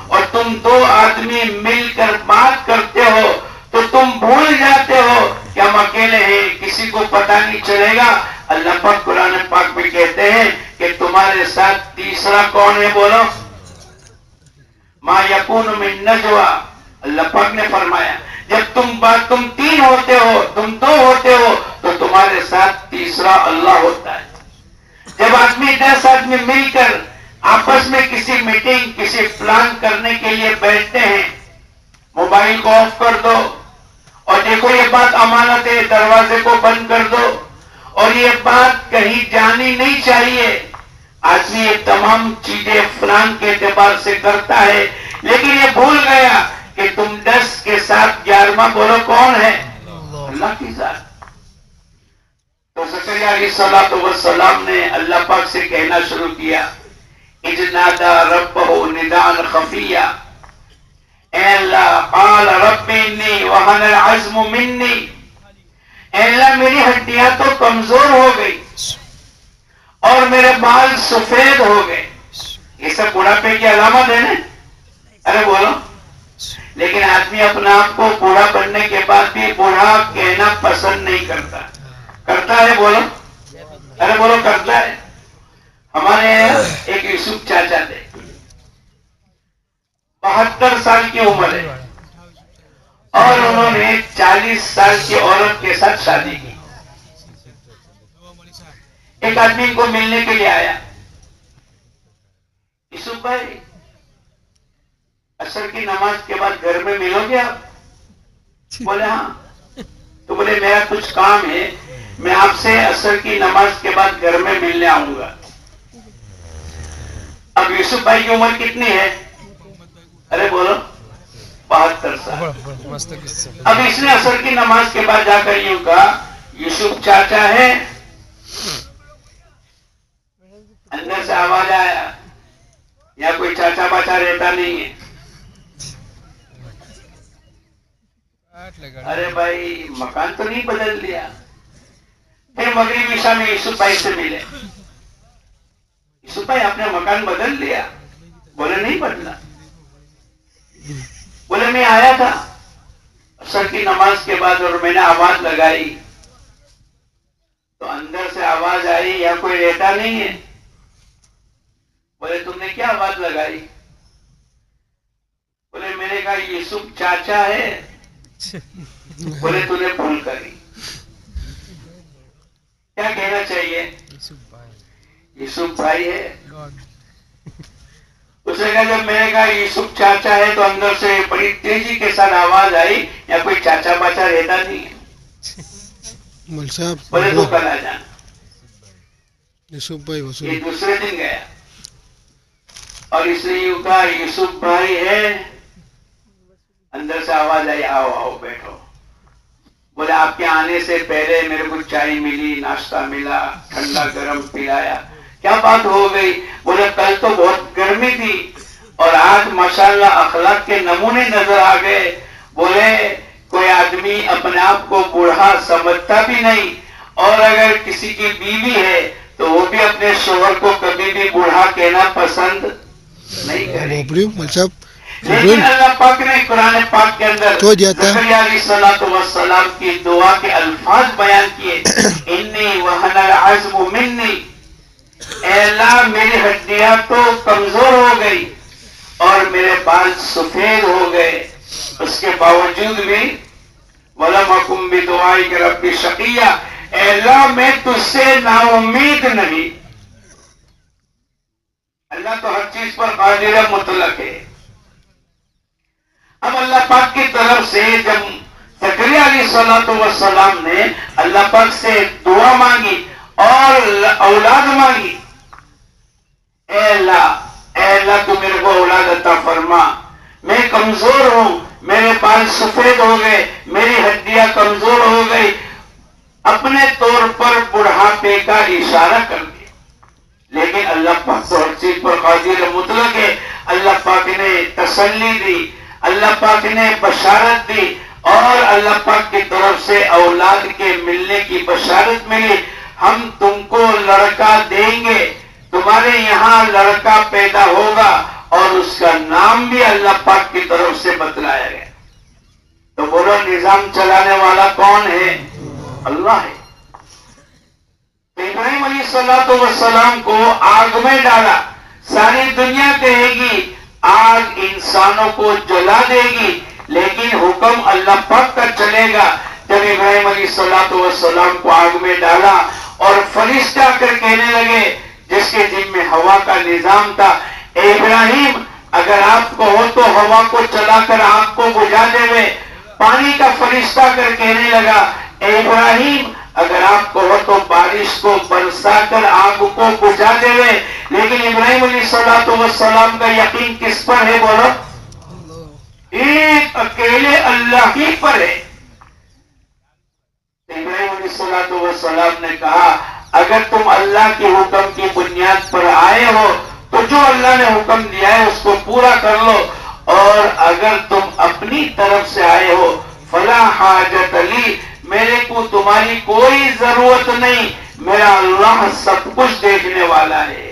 Speaker 2: اور تم دو آدمی مل کر بات کرتے ہو تو تم بھول جاتے ہو کہ ہم اکیلے ہیں، کسی کو پتہ نہیں چلے گا. اللہ پاک قرآن پاک میں کہتے ہیں کہ تمہارے ساتھ تیسرا کون ہے؟ بولو، ما یکون من نجوا. اللہ پاک نے فرمایا جب تم تین ہوتے ہو، تم دو ہوتے ہو تو تمہارے ساتھ تیسرا اللہ ہوتا ہے. جب 10 آدمی مل کر آپس میں کسی میٹنگ، کسی پلان کرنے کے لیے بیٹھتے ہیں، موبائل کو آف کر دو اور دیکھو یہ بات امانت ہے، دروازے کو بند کر دو اور یہ بات کہیں جانی نہیں چاہیے. آدمی یہ تمام چیزیں پلان کے اعتبار سے کرتا ہے، لیکن یہ بھول گیا کہ تم 10 کے ساتھ 11واں بولو کون ہے؟ اللہ کی ذات. تو زکریا علیہ السلام نے اللہ پاک سے کہنا شروع کیا، اذ نادى ربه نداء خفيا. اے اللہ، قال رب انی وهن العظم منی. اے اللہ، میری ہڈیاں تو کمزور ہو گئی اور میرے بال سفید ہو گئے. یہ سب بڑھاپے کی علامت ہے نا؟ ارے بولو. لیکن آدمی اپنا آپ کو بوڑھا بننے کے بعد بھی بوڑھا کہنا پسند نہیں کرتا. کرتا ہے؟ بولو. ارے بولو، کرتا ہے. ہمارے ایک یوسف چاچا تھے، 72 سال کی عمر ہے اور انہوں نے 40 سال کی عورت کے ساتھ شادی کی. ایک آدمی ان کو ملنے کے لیے آیا، یوسف بھائی عصر کی نماز کے بعد گھر میں ملو گے آپ؟ بولے ہاں. تو بولے میرا کچھ کام ہے، میں آپ سے عصر کی نماز کے بعد گھر میں ملنے آؤں گا. اب یوسف بھائی کی عمر کتنی ہے؟ ارے بولو، 72 سال. اب اس نے عصر کی نماز کے بعد جا کر یوں کہا، یوسف چاچا ہے؟ اندر سے آواز آیا، یا کوئی چاچا باچا رہتا نہیں ہے. ارے بھائی، مکان تو نہیں بدل دیا. پھر مغرب عشاء میں یوسف بھائی سے ملے. یوسف بھائی، آپ نے مکان بدل دیا؟ بولے نہیں بدلا. بولے میں آیا تھا عصر کی نماز کے بعد اور میں نے آواز لگائی تو اندر سے آواز آئی، یا کوئی رہتا نہیں ہے. بولے تم نے کیا آواز لگائی؟ بولے میں نے کہا یوسف چاچا ہے؟ بولے تو نے بھول کری. کیا کہنا چاہیے؟ یوسف بھائی ہے. اس نے کہا جب میں نے کہا یوسف چاچا ہے تو اندر سے بڑی تیزی کے ساتھ آواز آئی یا کوئی چاچا باچا رہتا نہیں ہے. بولے تو کل آ جانا. یہ دوسرے دن گیا اور اس نے یوں کہا یوسف بھائی ہے. اندر سے آواز آئی آؤ آؤ بیٹھو. بولے آپ کے آنے سے پہلے میرے کو چائے ملی، ناشتہ ملا، ٹھنڈا گرم پلایا. کیا بات ہو گئی؟ بولے کل تو بہت گرمی تھی اور آج ماشاءاللہ اخلاق کے نمونے نظر آ گئے. بولے کوئی آدمی اپنے آپ کو بوڑھا سمجھتا بھی نہیں اور اگر کسی کی بیوی ہے تو وہ بھی اپنے شوہر کو کبھی بھی بوڑھا کہنا پسند نہیں کرے. لیکن اللہ پاک نے قرآن پاک کے اندر زکریا علیہ الصلوۃ والسلام کی دعا کے الفاظ بیان کیے. انی وہن العظم منی، اے اللہ میری ہڈیاں تو کمزور ہو گئی اور میرے بال سفید ہو گئے، اس کے باوجود بھی وَلَمْ أَكُنْ بِدُعَائِكَ رَبِّ شَقِيًّا، اے اللہ میں تجھ سے نا امید نہیں. اللہ تو ہر چیز پر قادر مطلق ہے. اب اللہ پاک کی طرف سے جب زکریا علیہ الصلوۃ والسلام نے اللہ پاک سے دعا مانگی اور اولاد مانگی، اے اللہ تو میرے کو اولاد عطا فرما، میں کمزور ہوں، میرے بال سفید ہو گئے، میری ہڈیاں کمزور ہو گئی. اپنے طور پر بڑھاپے کا اشارہ کر دیا. لیکن اللہ پاک تو ہر چیز پر قادر مطلق ہے. اللہ پاک نے تسلی دی، اللہ پاک نے بشارت دی اور اللہ پاک کی طرف سے اولاد کے ملنے کی بشارت ملی. ہم تم کو لڑکا دیں گے، تمہارے یہاں لڑکا پیدا ہوگا اور اس کا نام بھی اللہ پاک کی طرف سے بتلایا گیا. تو بولو نظام چلانے والا کون ہے؟ اللہ ہے. تو ابراہیم علیہ الصلوۃ والسلام کو آگ میں ڈالا. ساری دنیا کہے گی آگ انسانوں کو جلا دے گی، لیکن حکم اللہ پاک کا چلے گا. جب ابراہیم علیہ الصلوۃ والسلام کو آگ میں ڈالا اور فرشتہ آ کر کہنے لگے جس کے ذمہ میں ہوا کا نظام تھا، اے ابراہیم اگر آپ کو ہو تو ہوا کو چلا کر آگ کو بجھا دے وے. پانی کا فرشتہ کر کہنے لگا اے ابراہیم اگر آپ کو ہو تو بارش کو برسا کر آگ کو بجھا دے وے. لیکن ابراہیم علیہ الصلوۃ والسلام کا یقین کس پر ہے؟ بولو ایک اکیلے اللہ ہی پر ہے. ابراہیم علیہ الصلوۃ والسلام نے کہا اگر تم اللہ کے حکم کی بنیاد پر آئے ہو تو جو اللہ نے حکم دیا ہے اس کو پورا کر لو، اور اگر تم اپنی طرف سے آئے ہو فلا حاجت لی، میرے کو تمہاری کوئی ضرورت نہیں، میرا اللہ سب کچھ دیکھنے والا ہے.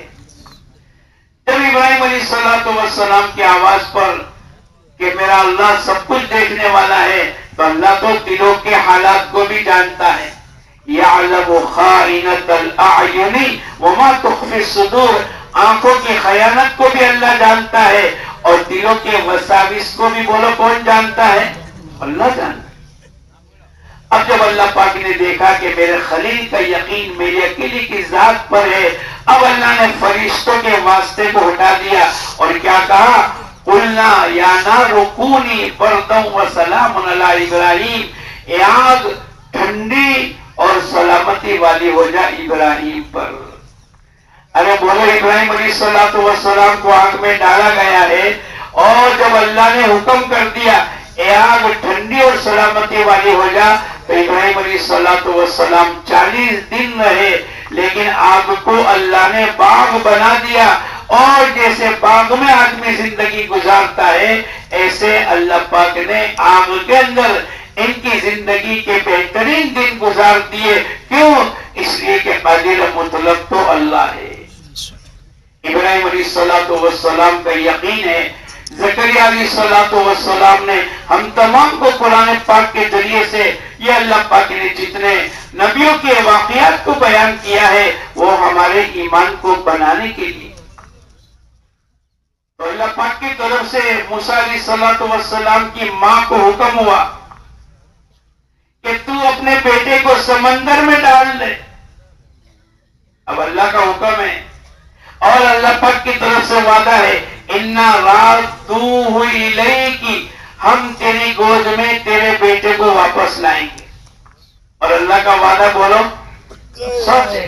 Speaker 2: جب ابراہیم علیہ الصلوۃ والسلام کی آواز پر کہ میرا اللہ سب کچھ دیکھنے والا ہے تو اللہ تو دلوں کے حالات کو بھی جانتا ہے. یعلم خائنۃ الاعین وما تخفی الصدور، آنکھوں کی خیانت کو بھی اللہ جانتا ہے اور دلوں کے وساوس کو بھی. بولو کون جانتا ہے؟ اللہ جانتا ہے. اب جب اللہ پاک نے دیکھا کہ میرے خلیل کا یقین میری اکیلی کی ذات پر ہے، اب اللہ نے فرشتوں کے واسطے کو ہٹا دیا اور کیا کہا قلنا یا نار کونی بردا وسلام علی ابراہیم، اے آگ ٹھنڈی اور سلامتی والی ہو جا ابراہیم پر. ارے بولو ابراہیم علیہ الصلوۃ والسلام کو آگ میں ڈالا گیا ہے اور جب اللہ نے حکم کر دیا اے آگ ٹھنڈی اور سلامتی والی ہو جا، تو ابراہیم علیہ الصلوۃ والسلام 40 دن رہے. لیکن آگ کو اللہ نے باغ بنا دیا اور جیسے باغ میں آدمی زندگی گزارتا ہے ایسے اللہ پاک نے آگ کے اندر ان کی زندگی کے بہترین دن گزار دیے. کیوں؟ اس لیے کہ قادر مطلق تو اللہ ہے. ابراہیم علیہ الصلوۃ والسلام کا یقین ہے. زکریا علیہ الصلوۃ والسلام نے ہم تمام کو قرآن پاک کے ذریعے سے یہ اللہ پاک نے جتنے نبیوں کے واقعات کو بیان کیا ہے وہ ہمارے ایمان کو بنانے کے لیے. تو اللہ پاک کی طرف سے موسیٰ علیہ السلام کی ماں کو حکم ہوا کہ تو اپنے بیٹے کو سمندر میں ڈال دے. اب اللہ کا حکم ہے اور اللہ پاک کی طرف سے وعدہ ہے اِنَّا رَادُّوهُ إِلَيْكِ، ہم تیری گود میں تیرے بیٹے کو واپس لائیں گے. اور اللہ کا وعدہ بولو سچ ہے.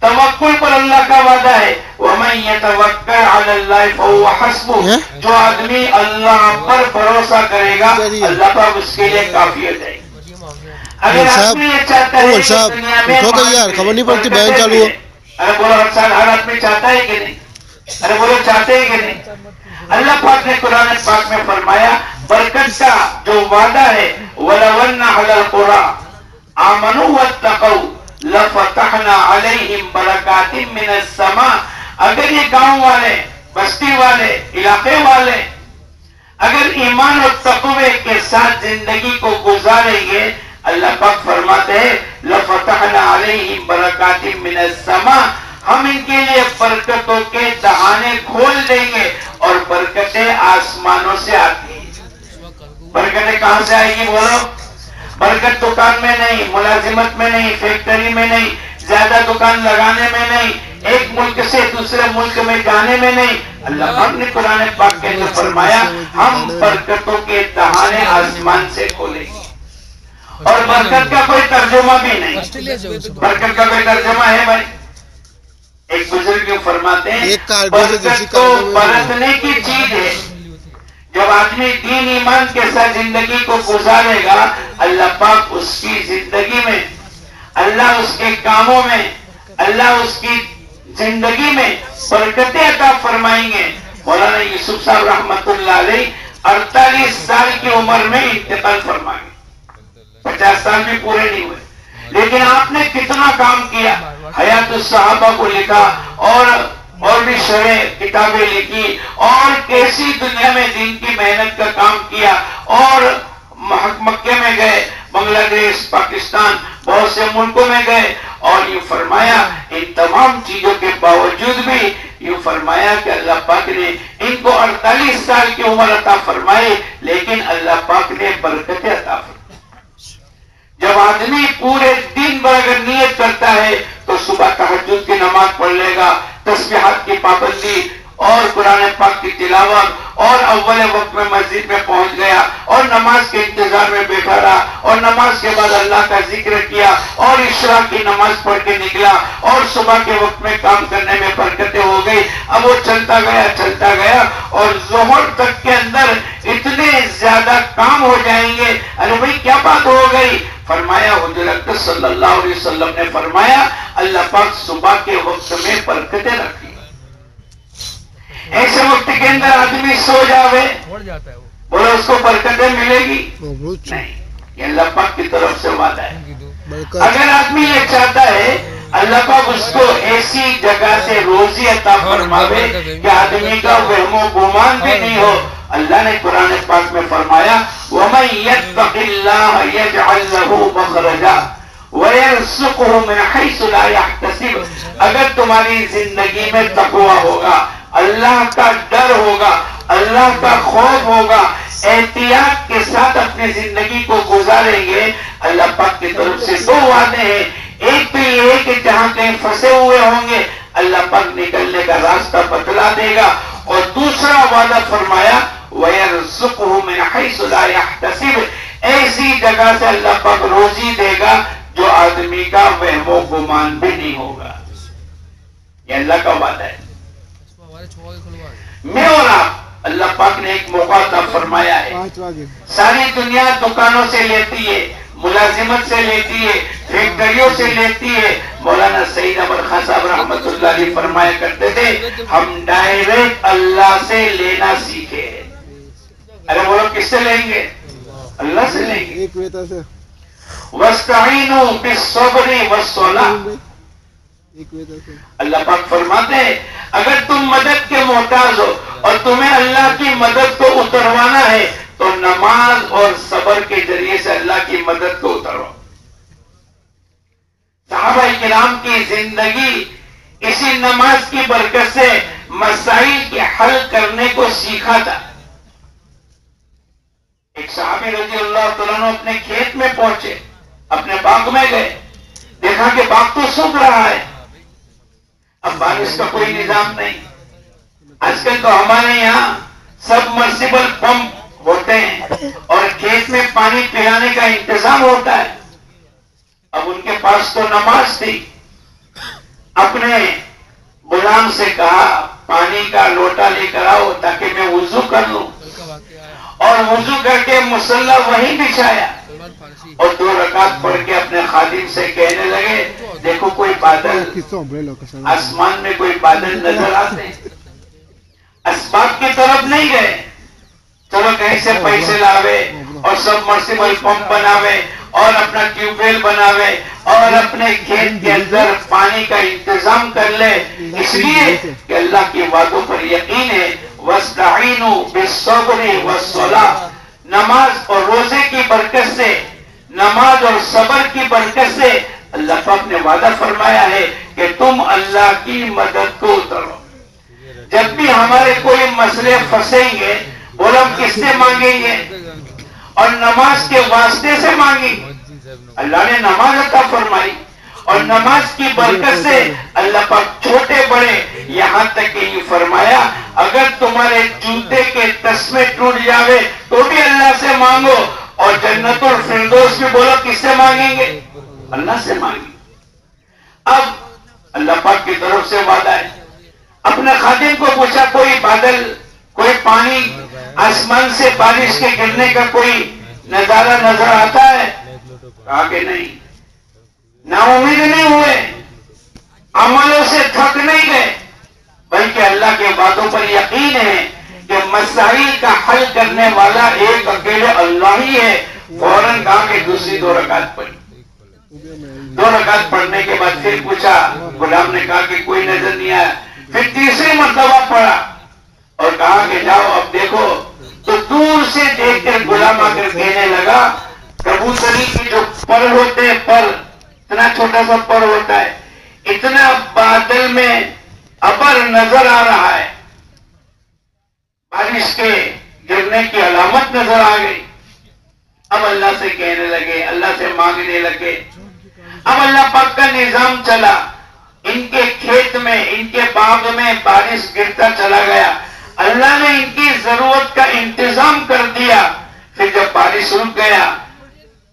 Speaker 2: توکل پر اللہ کا وعدہ ہے وَمَن يَتَوَكَّلْ عَلَى اللَّهِ فَهُوَ حَسْبُهُ، جو آدمی اللہ پر بھروسہ کرے گا اللہ پاک اس کے لیے کافی ہو جائے گا. اگر آدمی یہ چاہتا ہے کہ دنیا میں
Speaker 1: خبر نہیں پڑتی بیان چالو ہو.
Speaker 2: ارے بولو ہر آدمی چاہتا ہے کہ نہیں؟ ارے بولو چاہتے ہیں کہ نہیں؟ اللہ پاک نے قرآن پاک میں فرمایا برکت کا جو وعدہ ہے وَلَوْ أَنَّ أَهْلَ الْقُرَىٰ آمَنُوا وَاتَّقَوْا لَفَتَحْنَا عَلَيْهِمْ بَرَكَاتٍ مِّنَ السَّمَاءِ، اگر یہ گاؤں والے، بستی والے، علاقے والے اگر ایمان اور تقوی کے ساتھ زندگی کو گزاریں گے، اللہ پاک فرماتے ہیں لَفَتَحْنَا عَلَيْهِمْ بَرَكَاتٍ مِّنَ السَّمَاءِ، ہم ان کے لیے برکتوں کے دہانے کھول دیں گے. اور برکتیں آسمانوں سے آتی ہیں. برکتیں کہاں سے آئیں گی بولو؟ برکت دکان میں نہیں، ملازمت میں نہیں، فیکٹری میں نہیں، زیادہ دکان لگانے میں نہیں، ایک ملک سے دوسرے ملک میں جانے میں نہیں. اللہ پاک نے قرآن پاک کے اندر فرمایا ہم برکتوں کے دہانے آسمان سے کھولیں گے. اور برکت کا کوئی ترجمہ بھی نہیں. برکت کا کوئی ترجمہ ہے بھائی؟ ایک بزرگ کیوں فرماتے ہیں برکت تو برتنے کی چیز ہے. جب آدمی دین ایمان کے ساتھ زندگی کو گزارے گا اللہ پاک اس کی زندگی میں، اللہ اس کے کاموں میں، اللہ اس کی زندگی میں برکتیں عطا فرمائیں گے. مولانا یوسف صاحب رحمت اللہ علیہ 48 سال کی عمر میں انتقال فرمائیں گے. 50 سال بھی پورے نہیں ہوئے، لیکن آپ نے کتنا کام کیا. حیات الصحابہ کو لکھا اور بھی شرح کتابیں لکھی اور کیسی دنیا میں دین کی محنت کا کام کیا. اور مکے میں گئے، بنگلہ دیش، پاکستان، بہت سے ملکوں میں گئے اور یہ فرمایا ان تمام چیزوں کے باوجود بھی یہ فرمایا کہ اللہ پاک نے ان کو 48 سال کی عمر عطا فرمائی لیکن اللہ پاک نے برکتیں عطا فرمائی. جب آدمی پورے دن بھر اگر نیت کرتا ہے تو صبح تہجد کی نماز پڑھ لے گا، تسبیحات کی پابندی اور قرآن پاک کی تلاوت اور اول وقت میں مسجد میں پہنچ گیا اور نماز کے انتظار میں بیٹھا رہا اور نماز کے بعد اللہ کا ذکر کیا اور عشاء کی نماز پڑھ کے نکلا اور صبح کے وقت میں کام کرنے میں برکتیں ہو گئی. اب وہ چلتا گیا اور ظہر تک کے اندر اتنے زیادہ کام ہو جائیں گے. ارے بھائی کیا بات ہو گئی؟ فرمایا حضور اکرم صلی اللہ علیہ وسلم نے فرمایا اللہ پاک صبح کے وقت میں برکتیں رکھی. ایسے وقت کے اندر آدمی سو جاوے بولو اس کو برکتیں ملے گی؟ نہیں. یہ اللہ پاک کی طرف سے وعدہ ہے. اگر آدمی یہ چاہتا ہے اللہ پاک اس کو ایسی جگہ سے روزی عطا فرماوے کہ آدمی کا وہم و گمان بھی نہیں ہو. اللہ نے قرآن پاک میں فرمایا وَمَن يَتَّقِ اللَّهَ يَجْعَلْ لَهُ مَخْرَجًا وَيَرْزُقْهُ مِنْ حَيْثُ لَا يَحْتَسِبُ. اگر تمہاری زندگی میں تقویٰ ہوگا، اللہ کا ڈر ہوگا، اللہ کا خوف ہوگا، احتیاط کے ساتھ اپنی زندگی کو گزاریں گے، اللہ پاک کی طرف سے دو وعدے ہیں. ایک تو یہ ہے کہ جہاں کہیں پھنسے ہوئے ہوں گے اللہ پاک نکلنے کا راستہ بتلا دے گا. اور دوسرا وعدہ فرمایا وَيَرْزُقْهُ مِنْ حَيْثُ لَا يَحْتَسِبُ، ایسی جگہ سے اللہ پاک روزی دے گا جو آدمی کا وہم و گمان بھی نہیں ہوگا. یہ اللہ کا وعدہ ہے. میں اور آپ اللہ پاک نے ایک موقع عطا فرمایا ہے. ساری دنیا دکانوں سے لیتی ہے، ملازمت سے لیتی ہے، فیکٹریوں سے لیتی ہے. مولانا سعید احمد خان صاحب رحمت اللہ علیہ فرمایا کرتے تھے ہم ڈائریکٹ اللہ سے لینا سیکھے. ارے بولو کس سے لیں گے؟ اللہ سے لیں گے. وَاسْتَعِينُوا بِالصَّبْرِ وَالصَّلَاةِ. اللہ پاک فرماتے ہیں اگر تم مدد کے محتاج ہو اور تمہیں اللہ کی مدد کو اتروانا ہے تو نماز اور صبر کے ذریعے سے اللہ کی مدد کو اترواؤ. صحابہ کرام کی زندگی اسی نماز کی برکت سے مسائل کے حل کرنے کو سیکھا تھا. ایک صحابی رضی اللہ تعالیٰ عنہ اپنے کھیت میں پہنچے، اپنے باغ میں گئے، دیکھا کہ باغ تو سوکھ رہا ہے، اب بارش کا کوئی نظام نہیں. آج کل تو ہمارے یہاں سبمرسیبل پمپ ہوتے ہیں اور کھیت میں پانی پلانے کا انتظام ہوتا ہے. اب ان کے پاس تو نماز تھی، اپنے غلام سے کہا پانی کا لوٹا لے کر آؤ تاکہ میں وضو کر لوں، اور وضو کر کے مصلی وہیں بچھایا اور 2 رکعت پڑھ کے اپنے خادم سے کہنے لگے دیکھو کوئی بادل، آسمان میں کوئی بادل نظر آتے ہیں. اسباب کی طرف نہیں گئے، چلو کہیں سے پیسے لاوے اور سبمرسیبل پمپ بناوے اور اپنا ٹیوب ویل بناوے اور اپنے کھیت کے اندر پانی کا انتظام کر لے، اس لیے کہ اللہ کے وعدوں پر یقین ہے. وَاسْتَعِينُوا بِالصَّبْرِ وَالصَّلَاةِ، نماز اور روزے کی برکت سے، نماز اور صبر کی برکت سے اللہ پاک نے وعدہ فرمایا ہے کہ تم اللہ کی مدد کو اترو. جب بھی ہمارے کوئی مسئلے پھنسیں گے اور ہم کس سے مانگیں گے؟ اور نماز کے واسطے سے مانگیں گے. اللہ نے نماز عطا فرمائی اور نماز کی برکت سے اللہ پاک چھوٹے بڑے یہاں تک کہ یہ فرمایا اگر تمہارے جوتے کے تسمے ٹوٹ جاوے تو بھی اللہ سے مانگو، اور جنت الفردوس بھی بولو کس سے مانگیں گے؟ اللہ سے مانگیں. اب اللہ پاک کی طرف سے وعدہ ہے. اپنے خادم کو پوچھا کوئی بادل، کوئی پانی آسمان سے بارش کے گرنے کا کوئی نظارہ نظر آتا ہے؟ کہا کہ نہیں. نا امید نہیں ہوئے، عملوں سے تھک نہیں گئے، بلکہ اللہ کے وعدوں پر یقین ہے کہ مسائل کا حل کرنے والا ایک اکیلے اللہ ہی ہے. فوراً کہا کہ دوسری 2 رکعت پڑھی. 2 رکعت پڑھنے کے بعد پھر پوچھا، غلام نے کہا کہ کوئی نظر نہیں آیا. پھر تیسری مرتبہ پڑھا اور کہا کہ جاؤ اب دیکھو. تو دور سے دیکھ کر غلام آ کر کہنے لگا کبوتری کی جو پر ہوتے ہیں، پر اتنا چھوٹا سا پر ہوتا ہے، اتنا بادل میں ابر نظر آ رہا ہے، بارش کے گرنے کی علامت نظر آ گئی. اب اللہ سے کہنے لگے، اللہ سے مانگنے لگے. اب اللہ پاک کا نظام چلا، ان کے کھیت میں، ان کے باغ میں بارش گرتا چلا گیا. اللہ نے ان کی ضرورت کا انتظام کر دیا. پھر جب بارش رک گیا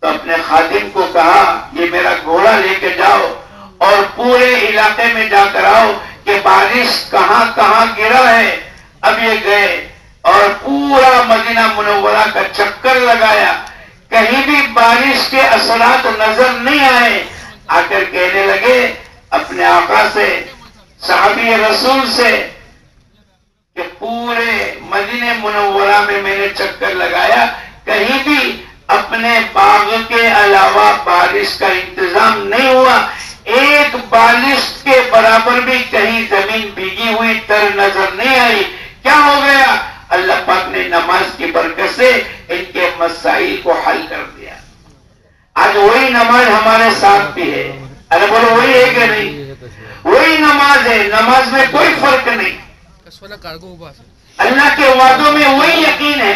Speaker 2: تو اپنے خادم کو کہا یہ میرا گھوڑا لے کے جاؤ اور پورے علاقے میں جا کر آؤ کہ بارش کہاں کہاں گرا ہے. اب یہ گئے اور پورا مدینہ منورہ کا چکر لگایا، کہیں بھی بارش کے اثرات نظر نہیں آئے. آ کر کہنے لگے اپنے آقا سے، صحابی رسول سے کہ پورے مدینہ منورہ میں نے چکر لگایا، کہیں بھی اپنے باغ کے علاوہ بارش کا انتظام نہیں ہوا. ایک بارش کے برابر بھی کہیں زمین بھیگی ہوئی تر نظر نہیں آئی. کیا ہو گیا؟ اللہ پاک نے نماز کی برکت سے ان کے مسائل کو حل کر دیا. آج وہی نماز ہمارے ساتھ بھی ہے. ارے بولو وہی ہے کہ نہیں؟ وہی نماز ہے، نماز میں کوئی فرق نہیں. اللہ کے وعدوں میں وہی یقین ہے.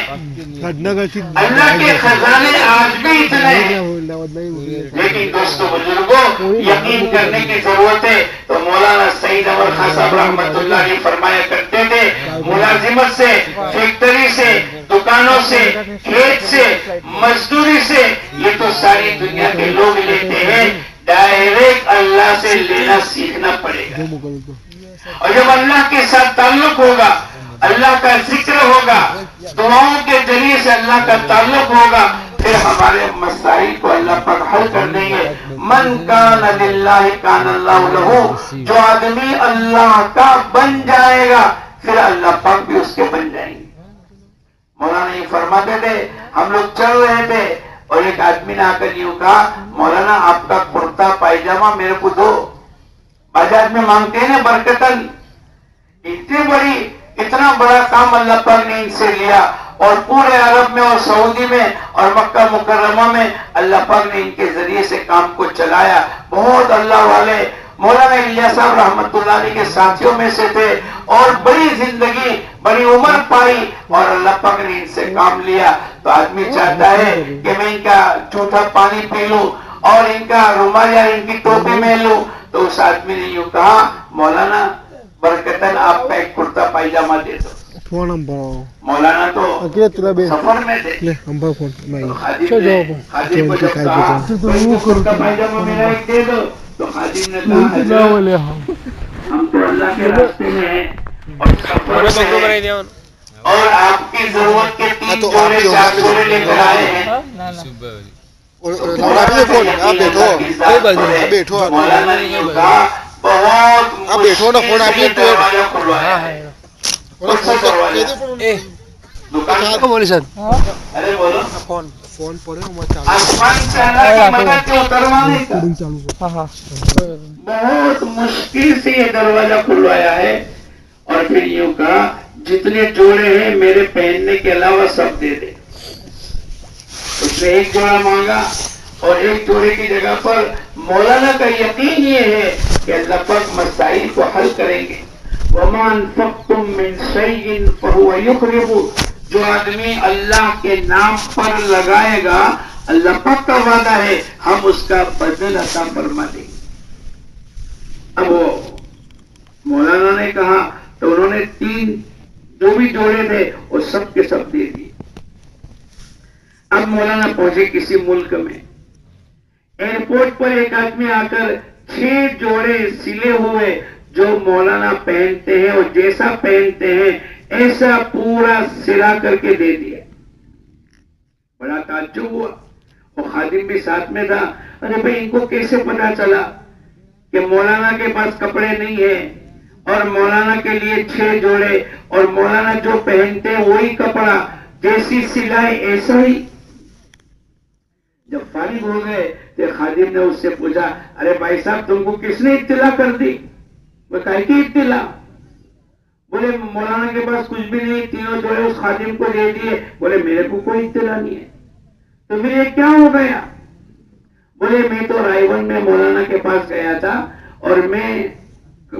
Speaker 2: اللہ کے خزانے آج بھی اتنے ہیں، لیکن دوستو بزرگوں یقین کرنے کی ضرورت ہے. تو مولانا سعید احمد خان صاحب رحمت اللہ علیہ فرمایا کرتے تھے ملازمت سے، فیکٹری سے، دکانوں سے، کھیت سے، مزدوری سے، یہ تو ساری دنیا کے لوگ لیتے ہیں. ڈائریکٹ اللہ سے لینا سیکھنا پڑے گا. اور جب اللہ کے ساتھ تعلق ہوگا، اللہ کا ذکر ہوگا، دعاؤں کے ذریعے سے اللہ کا تعلق ہوگا، پھر ہمارے مسائل کو اللہ پر حل کر دیں گے. من کان للہ کان اللہ لہ، جو آدمی اللہ کا بن جائے گا پھر اللہ پاک بھی اس کے بن جائیں گے. مولانا یہ فرماتے تھے، ہم لوگ چل رہے تھے اور ایک آدمی نے آ کر یوں کہا مولانا آپ کا کرتا پائجامہ میرے کو دو. بازار میں مانگتے ہیں نا برکتن. اتنا بڑا کام اللہ پاک نے ان سے لیا اور پورے عرب میں اور سعودی میں اور مکہ مکرمہ میں اللہ پاک نے ان کے ذریعے سے کام کو چلایا. بہت اللہ والے مولانا الیاس صاحب رحمت اللہ علیہ کے ساتھیوں میں سے تھے اور بڑی زندگی بڑی عمر پائی اور اللہ پاک نے ان سے کام لیا. تو آدمی چاہتا ہے کہ میں ان کا جھوٹا پانی پی لوں اور ان کا رومال یا ان کی ٹوپی میں لوں. تو اس آدمی نے یوں کہا مولانا برکتن آپ کا ایک کرتا پائجامہ دے دو. مولانا تو سفر میں تھے. خادم کو جب کہا کرتا پائجامہ میرا ایک دے دو تو خادم نے کہا حضرت ہم تو اللہ کے راستے میں ہیں اور سفر میں ہیں اور آپ کی ضرورت کے 3 جوڑے 4 جوڑے لے کر آئے ہیں. مولانا نے یوں کہا بہت مشکل سے دروازہ کھلوایا ہے. ارے بولو آسمان سے اللہ کی مدد کے اتروانے کا بہت مشکل سے یہ دروازہ کھلوایا ہے. اور پھر یوں کہا جتنے جوڑے ہیں میرے پہننے کے علاوہ سب دے دے. اس نے ایک جوڑا مانگا اور ایک جوڑے کی جگہ پر مولانا کا یقین یہ ہے کہ اللہ پاک مسائل کو حل کریں گے. وَمَا أَنفَقْتُم مِّن شَيْءٍ فَهُوَ يُخْلِفُهُ. جو آدمی اللہ کے نام پر لگائے گا اللہ پاک کا وعدہ ہے ہم اس کا بدل عطا فرما دیں گے. اب وہ مولانا نے کہا تو انہوں نے 3 جو بھی جوڑے تھے وہ سب کے سب دے دیے. اب مولانا پہنچے کسی ملک میں. ایئرپورٹ پر ایک آدمی آ کر 6 جوڑے سلے ہوئے جو مولانا پہنتے ہیں اور جیسا پہنتے ہیں ایسا پورا سلا کر کے دے دیا. بڑا تعجب ہوا. وہ خادم بھی ساتھ میں تھا. ارے بھائی ان کو کیسے پتا چلا کہ مولانا کے پاس کپڑے نہیں ہیں اور مولانا کے لیے 6 جوڑے اور مولانا جو پہنتے ہیں وہی کپڑا جیسی سلائی ایسا ہی. جب فارغ ہو گئے تو خادم نے اس سے پوچھا ارے بھائی صاحب تم کو کس نے اطلاع کر دی؟ وہ کہے کی اطلاع؟ بولے مولانا کے پاس کچھ بھی نہیں 3 جوڑے اس خادم کو دے دیے. بولے میرے کو کوئی اطلاع نہیں ہے. تو پھر یہ کیا ہو گیا؟ بولے میں تو رائے ون میں مولانا کے پاس گیا تھا اور میں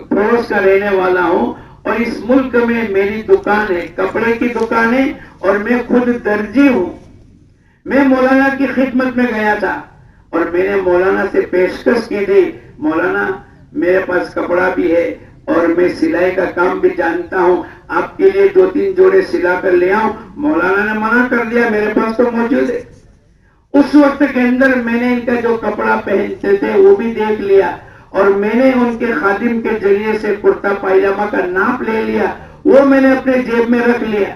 Speaker 2: پڑوس کا رہنے والا ہوں اور اس ملک میں میری دکان ہے کپڑے کی دکان ہے اور میں خود درجی ہوں. میں مولانا کی خدمت میں گیا تھا اور میں نے مولانا سے پیشکش کی تھی مولانا میرے پاس کپڑا بھی ہے اور میں سلائی کا کام بھی جانتا ہوں آپ کے لیے 2-3 جوڑے سلا کر لے آؤں. مولانا نے منع کر دیا میرے پاس تو موجود ہے. اس وقت کے اندر میں نے ان کا جو کپڑا پہنتے تھے وہ بھی دیکھ لیا اور میں نے ان کے خادم کے ذریعے سے کرتا پائجامہ کا ناپ لے لیا. وہ میں نے اپنے جیب میں رکھ لیا.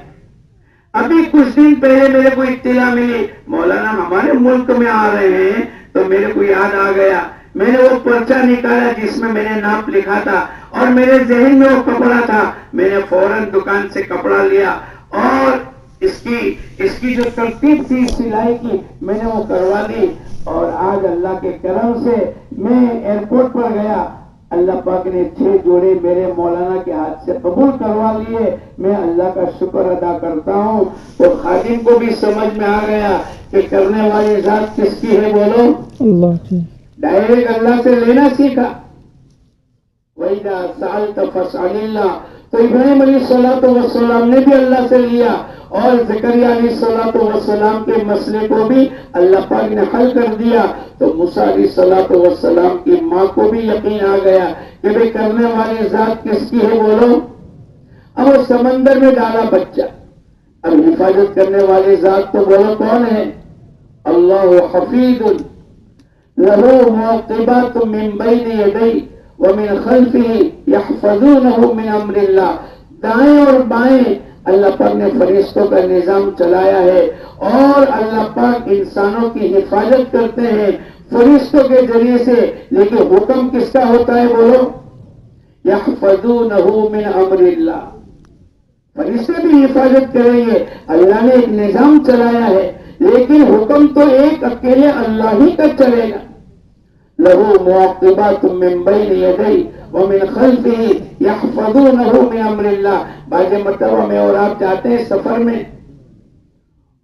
Speaker 2: ابھی کچھ دن پہلے میرے کو اطلاع ملی مولانا ہمارے ملک میں آ رہے ہیں تو میرے کو یاد آ گیا. میں نے وہ پرچہ نکالا جس میں میں نے ناپ لکھا تھا اور میرے ذہن میں وہ کپڑا تھا. میں نے فوراً دکان سے کپڑا لیا اور اس کی جو ترتیب تھی سلائی کی میں نے وہ کروا دی اور آج اللہ کے کرم سے میں ایئرپورٹ پر گیا. اللہ پاک نے 6 جوڑے میرے مولانا کے ہاتھ سے قبول کروا لیے. میں اللہ کا شکر ادا کرتا ہوں. تو خادم کو بھی سمجھ میں آ گیا کہ کرنے والی ذات کس کی ہے بولو اللہ کی. ڈائریکٹ اللہ سے لینا سیکھا. وَإِذَا سَأَلْتَ فَاسْأَلِ اللَّهَ. تو ابراہیم علیہ السلام نے بھی اللہ سے لیا اور زکریا علیہ السلام کے مسئلے کو بھی اللہ پاک نے حل کر دیا. تو موسیٰ علیہ السلام کی ماں کو بھی یقین آ گیا کہ بھئی کرنے والی ذات کس کی ہے بولو. اب وہ سمندر میں ڈالا بچہ. اب حفاظت کرنے والی ذات تو بولو کون ہے؟ اللہ حفیظ لہ معقبات من بین یدیہ ومن خلفہ یحفظونہ من امر اللہ. دائیں اور بائیں اللہ پاک نے فرشتوں کا نظام چلایا ہے اور اللہ پاک انسانوں کی حفاظت کرتے ہیں فرشتوں کے ذریعے سے. لیکن حکم کس کا ہوتا ہے بولو یحفظونہ من امر اللہ. فرشتے بھی حفاظت کریں گے. اللہ نے ایک نظام چلایا ہے لیکن حکم تو ایک اکیلے اللہ ہی کا چلے گا. لہو معقبات من بین یدیہ ومن خلفہ یحفظونہ من امر اللہ. بعض مرتبہ میں اور آپ جاتے ہیں سفر میں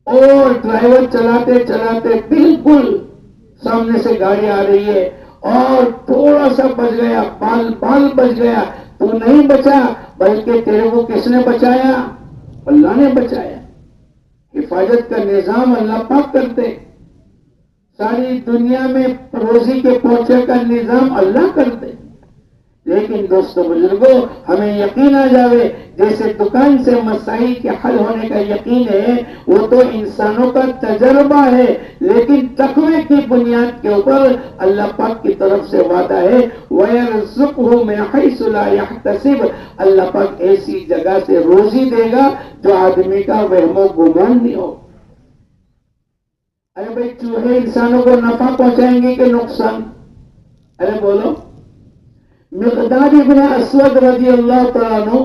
Speaker 2: اور ڈرائیور چلاتے چلاتے بالکل سامنے سے گاڑی آ رہی ہے اور تھوڑا سا بچ گیا، بال بچ گیا، تو نہیں بچا بلکہ تیرے کو کس نے بچایا؟ اللہ نے بچایا۔ حفاظت کا نظام اللہ پاک کرتے، ساری دنیا میں روزی کے پہنچے کا نظام اللہ کرتے۔ لیکن دوستو بزرگوں، ہمیں یقین آ جاوے، جیسے دکان سے مسائل کے حل ہونے کا یقین ہے، وہ تو انسانوں کا تجربہ ہے، لیکن تقوی کی بنیاد کے اوپر اللہ پاک کی طرف سے وعدہ ہے، وَيَرْزُقْهُ مِنْ حَيْثُ لَا يَحْتَسِبُ، اللہ پاک ایسی جگہ سے روزی دے گا جو آدمی کا وہم و گمان نہیں ہو۔ ارے بھائی، چوہے انسانوں کو نفع پہنچائیں گے کہ نقصان؟ ارے بولو۔ مقداد ابن اسود رضی اللہ تعالیٰ عنہ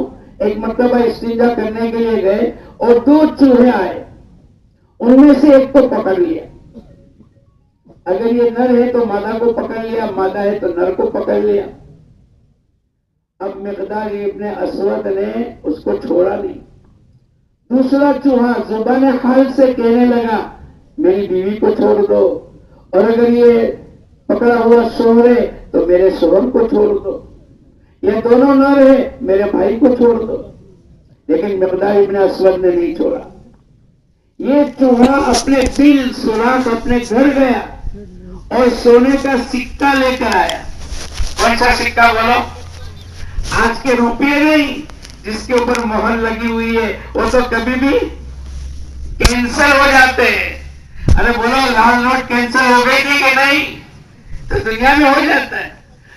Speaker 2: ایک مرتبہ استنجا کرنے کے لیے گئے اور 2 چوہے آئے، ان میں سے ایک کو پکڑ لیا۔ اگر یہ نر ہے تو مادہ کو پکڑ لیا، مادہ ہے تو نر کو پکڑ لیا۔ اب مقداد ابن اسود نے اس کو چھوڑا نہیں۔ دوسرا چوہا زبان حال سے کہنے لگا، میری بیوی کو چھوڑ دو، اور اگر یہ پکڑا ہوا شوہر ہے تو میرے شوہر کو چھوڑ دو، یہ دونوں نر ہے، میرے بھائی کو چھوڑ دو۔ لیکن مقداد ابن اسود نے نہیں چھوڑا۔ یہ چوہا اپنے دل سوراخ اپنے گھر گیا اور سونے کا سکہ لے کر آیا۔ کون سا سکہ بولو؟ آج کے روپے نہیں، جس کے اوپر مہر لگی ہوئی ہے، وہ تو کبھی بھی کینسل ہو جاتے ہیں۔ ارے بولو، لال نوٹ کینسل ہو گئی تھی کہ نہیں؟ تو دنیا میں ہو جاتا ہے،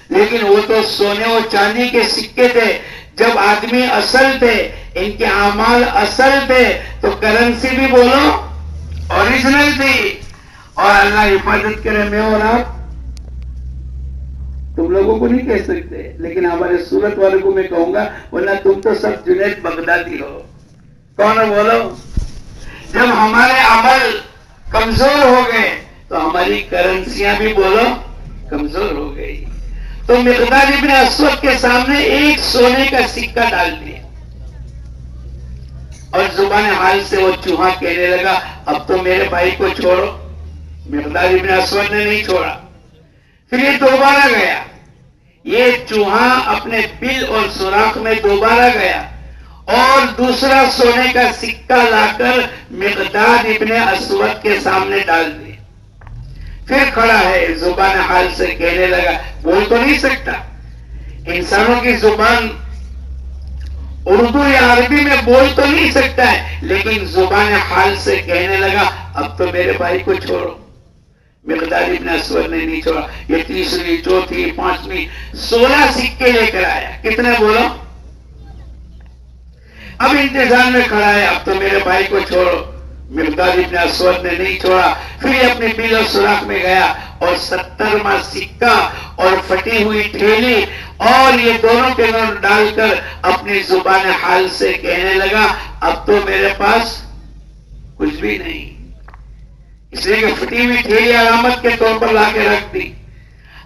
Speaker 2: لیکن وہ تو سونے اور چاندی کے سکے تھے۔ جب آدمی اصل تھے، ان کے اعمال اصل تھے، تو کرنسی بھی بولو اوریجنل تھی۔ اور اللہ حفاظت کرے، میں اور آپ تم لوگوں کو نہیں کہہ سکتے، لیکن ہمارے سورت والوں کو میں کہوں گا، ورنہ تم تو سب جنید بغدادی ہو۔ کون بولو؟ جب ہمارے عمل کمزور ہو گئے تو ہماری کرنسیاں بھی بولو کمزور ہو گئی۔ تو مقداد ابن اسود کے سامنے ایک سونے کا سکہ ڈال دیا اور زبان حال سے وہ چوہا کہنے لگا، اب تو میرے بھائی کو چھوڑو۔ مقداد ابن اسود نے نہیں چھوڑا۔ پھر یہ دوبارہ گیا، یہ چوہا اپنے بل اور سوراخ میں دوبارہ گیا اور دوسرا سونے کا سکہ لا کر مقداد ابن اسود کے سامنے ڈال دیا۔ پھر کھڑا ہے، زبان حال سے کہنے لگا، بول تو نہیں سکتا، انسانوں کی زبان اردو یا عربی میں بول تو نہیں سکتا ہے، لیکن زبان حال سے کہنے لگا، اب تو میرے بھائی کو چھوڑو۔ مقداد ابن اسود نے نہیں چھوڑا۔ یہ تیسری، چوتھی، پانچویں 16 سکے لے کر آیا۔ کتنے بولو؟ اب انتظار میں کھڑا ہے، اب تو میرے بھائی کو چھوڑو۔ مقداد ابن اسود نے نہیں چھوڑا۔ پھر یہ اپنے بل اور سوراخ میں گیا اور 70واں سکہ اور پھٹی ہوئی تھیلی اور یہ دونوں کے نوٹ ڈال کر اپنی زبان حال سے کہنے لگا، اب تو میرے پاس کچھ بھی نہیں۔ اس لیے کہ پھٹی ہوئی تھیلی علامت کے طور پر لا کے رکھ دی۔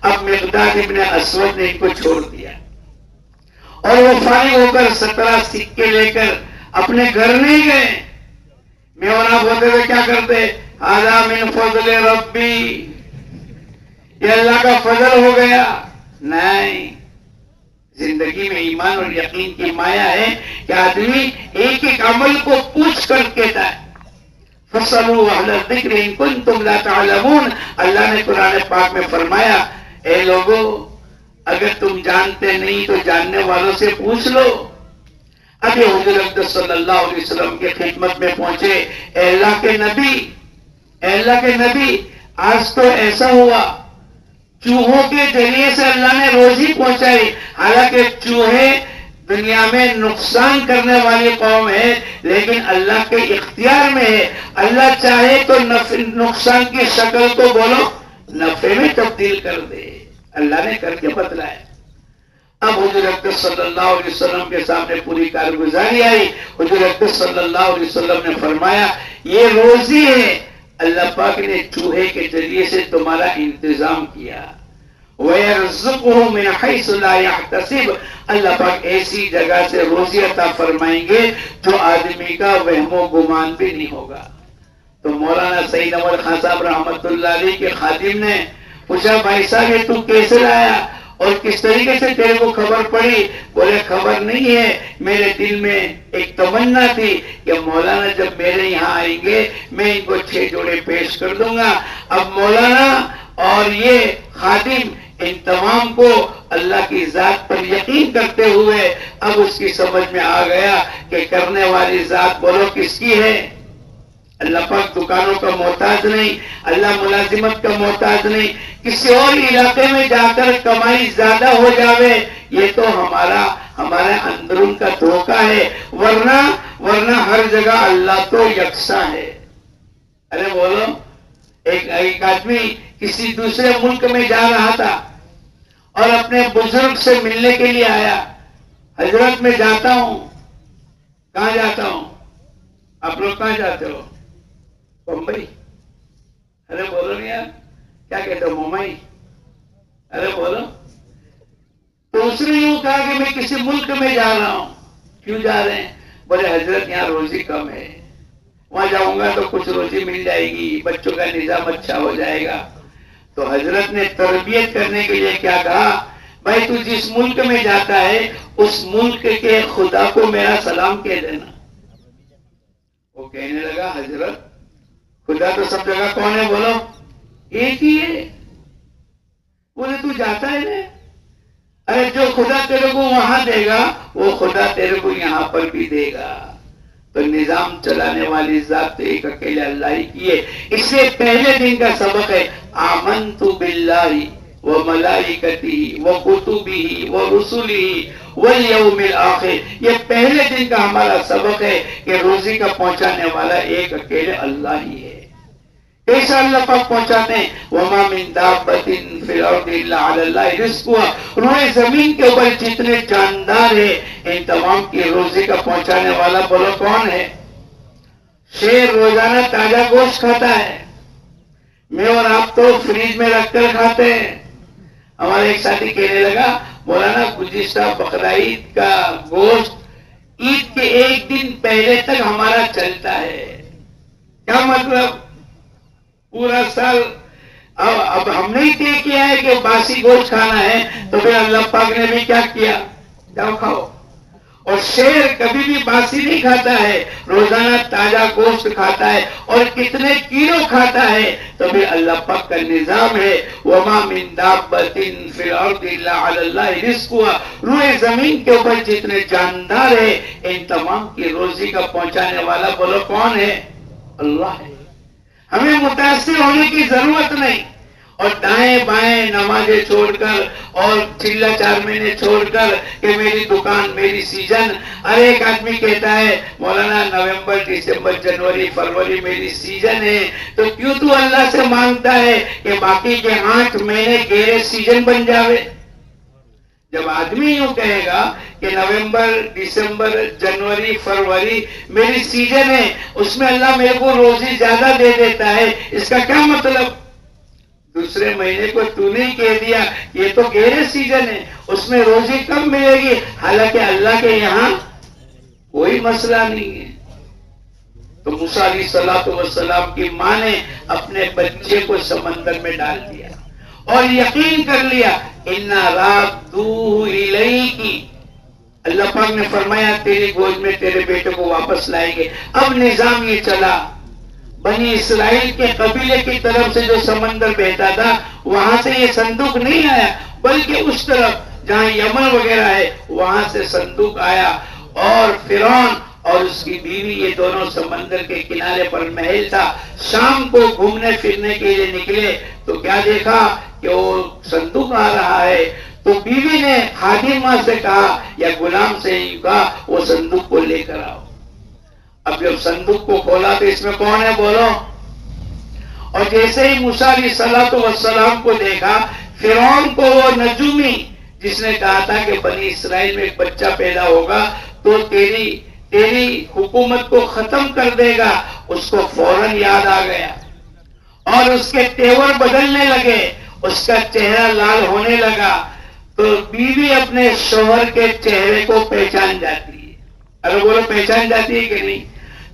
Speaker 2: اب مقداد ابن اسود نے ان کو چھوڑ دیا اور وہ فارغ ہو کر 17 سکے لے کر اپنے گھر نہیں گئے۔ میں اور آپ ہوتے ہوئے کیا کرتے؟ ھذا من فضل ربی، یہ اللہ کا فضل ہو گیا۔ نہیں، زندگی میں ایمان اور یقین کی مایا ہے کہ آدمی ایک ایک عمل کو پوچھ کر کہتا ہے۔ فَاسْأَلُوا أَهْلَ الذِّكْرِ إِن كُنتُمْ لَا تَعْلَمُونَ، اللہ نے قرآن پاک میں فرمایا، اے لوگو، اگر تم جانتے نہیں تو جاننے والوں سے پوچھ لو۔ اب یہ حضور اقدس صلی اللہ علیہ وسلم کے خدمت میں پہنچے، اے اللہ کے نبی، اے اللہ کے نبی، آج تو ایسا ہوا، چوہوں کے ذریعے سے اللہ نے روزی پہنچائی، حالانکہ چوہے دنیا میں نقصان کرنے والی قوم ہے، لیکن اللہ کے اختیار میں ہے۔ اللہ چاہے تو نقصان کی شکل کو بولو نفع میں تبدیل کر دے، اللہ نے کر کے بتلایا۔ اب حضور اقدس صلی اللہ علیہ وسلم کے سامنے پوری کارگزاری آئی۔ حضور اقدس صلی اللہ علیہ وسلم نے فرمایا، یہ روزی ہے، اللہ پاک نے چوہے کے ذریعے سے تمہارا انتظام کیا۔ وَيَرْزُقُهُ مِنْ حَيْثُ لَا يَحْتَسِبُ، اللہ پاک ایسی جگہ سے روزی عطا فرمائیں گے جو آدمی کا وہم و گمان بھی نہیں ہوگا۔ تو مولانا سعید احمد خان صاحب رحمت اللہ علیہ کے خادم نے پوچھا بھائی صاحب یہ تو کیسے لایا اور کس طریقے سے تیرے کو خبر پڑی؟ بولے خبر نہیں ہے، میرے دل میں ایک تمنا تھی کہ مولانا جب میرے یہاں آئیں گے میں ان کو 6 جوڑے پیش کر دوں گا۔ اب مولانا اور یہ خادم ان تمام کو اللہ کی ذات پر یقین کرتے ہوئے اب اس کی سمجھ میں آ گیا کہ کرنے والی ذات بولو کس کی ہے؟ اللہ پاک دکانوں کا محتاج نہیں، اللہ ملازمت کا محتاج نہیں، کسی اور علاقے میں جا کر کمائی زیادہ ہو جاوے یہ تو ہمارے اندرون کا دھوکہ ہے، ورنہ ہر جگہ اللہ تو یکساں ہے۔ ارے بولو، ایک آدمی کسی دوسرے ملک میں جا رہا تھا اور اپنے بزرگ سے ملنے کے لیے آیا، حضرت میں جاتا ہوں۔ کہاں جاتا ہوں؟ آپ لوگ کہاں جاتے ہو؟ بمبئی؟ ارے بولو نہیں یار، کیا کہتے ہو؟ ممبئی؟ ارے بولو۔ تو اس نے یوں کہا کہ میں کسی ملک میں جا رہا ہوں۔ کیوں جا رہے ہیں؟ بولے حضرت یہاں روزی کم ہے، وہاں جاؤں گا تو کچھ روزی مل جائے گی، بچوں کا نظام اچھا ہو جائے گا۔ تو حضرت نے تربیت کرنے کے لیے کیا کہا؟ بھائی تو جس ملک میں جاتا ہے اس ملک کے خدا کو میرا سلام کہہ دینا۔ وہ کہنے لگا حضرت خدا تو سب جگہ کون ہے؟ بولو ایک ہی ہے۔ بولے تو جاتا ہے نا؟ ارے جو خدا تیرے کو وہاں دے گا وہ خدا تیرے کو یہاں پر بھی دے گا۔ تو نظام چلانے والی ذات تو ایک اکیلے اللہ ہی کی ہے۔ اس سے پہلے دن کا سبق ہے آمنت باللہ وملائکتہ وکتبہ ورسلہ والیوم الآخر۔ یہ پہلے دن کا ہمارا سبق ہے کہ روزی کا پہنچانے والا ایک اکیلے اللہ ہی ہے۔ کیسا اللہ پاک پہنچاتے ہیں؟ وما من دابۃ فی الارض الا علی اللہ رزقها۔ روئے زمین کے اوپر جتنے جاندار ہیں ان تمام کی روزی کا پہنچانے والا بولو کون ہے؟ شیر روزانہ تازہ گوشت کھاتا ہے، میں اور آپ تو فریج میں رکھ کر کھاتے ہیں۔ ہمارے ایک ساتھی کہنے لگا مولانا گزشتہ بقرعید کا گوشت عید کے ایک دن پہلے تک ہمارا چلتا ہے۔ کیا مطلب؟ پورا سال اب ہم نے طے کیا ہے کہ باسی گوشت کھانا ہے تو پھر اللہ پاک نے بھی کیا کیا؟ جاؤ کھاؤ۔ اور شیر کبھی بھی باسی نہیں کھاتا ہے، روزانہ تازہ گوشت کھاتا ہے، اور کتنے کلو کھاتا ہے؟ تو پھر اللہ پاک کا نظام ہے وما من دابۃ فی الارض الا علی اللہ رزقها۔ روئے زمین کے اوپر جتنے جاندار ہیں ان تمام کی روزی کا پہنچانے والا بولو کون ہے؟ اللہ ہے۔ ہمیں متاثر ہونے کی ضرورت نہیں، اور دائیں بائیں نمازیں چھوڑ کر اور چلہ 4 مہینے چھوڑ کر کہ میری دکان میری سیزن۔ ارے ایک آدمی کہتا ہے مولانا نومبر دسمبر جنوری فروری میری سیزن ہے، تو کیوں تو اللہ سے مانگتا ہے کہ باقی کے 8 مہینے گہرے سیزن بن جاوے؟ جب آدمی یوں کہے گا کہ نومبر دسمبر جنوری فروری میری سیزن ہے، اس میں اللہ میرے کو روزی زیادہ دے دیتا ہے، اس کا کیا مطلب؟ دوسرے مہینے کو تو نے کہہ دیا یہ تو گہرے سیزن ہے، اس میں روزی کم ملے گی، حالانکہ اللہ کے یہاں کوئی مسئلہ نہیں ہے۔ تو موسیٰ علیہ السلام کی ماں نے اپنے بچے کو سمندر میں ڈال دیا اور یقین کر لیا اِنَّا رَادُّوهُ إِلَيْكِ۔ اللہ پاک نے فرمایا تیری گود میں تیرے بیٹے کو واپس لائیں گے۔ اب نظام یہ چلا، بنی اسرائیل کے قبیلے کی طرف سے جو سمندر بہتا تھا وہاں سے یہ صندوق نہیں آیا، بلکہ اس طرف جہاں یمن وغیرہ ہے وہاں سے صندوق آیا، اور فرعون اور اس کی بیوی یہ دونوں سمندر کے کنارے پر محل تھا، شام کو گھومنے پھرنے کے لیے نکلے تو کیا دیکھا کہ وہ صندوق آ رہا ہے، تو بیوی نے خادمہ سے کہا یا غلام سے کہا وہ صندوق کو لے کر آؤ۔ اب جب صندوق کو کھولا تو اس میں کون ہے بولو؟ اور جیسے ہی موسیٰ علیہ السلام کو دیکھا، فرعون کو وہ نجومی جس نے کہا تھا کہ بنی اسرائیل میں ایک بچہ پیدا ہوگا تو تیری حکومت کو ختم کر دے گا، اس کو فوراً یاد آ گیا اور اس کے تیور بدلنے لگے، اس کا چہرہ لال ہونے لگا۔ تو بیوی اپنے شوہر کے چہرے کو پہچان جاتی ہے۔ اگر بولو پہچان جاتی ہے کہ نہیں؟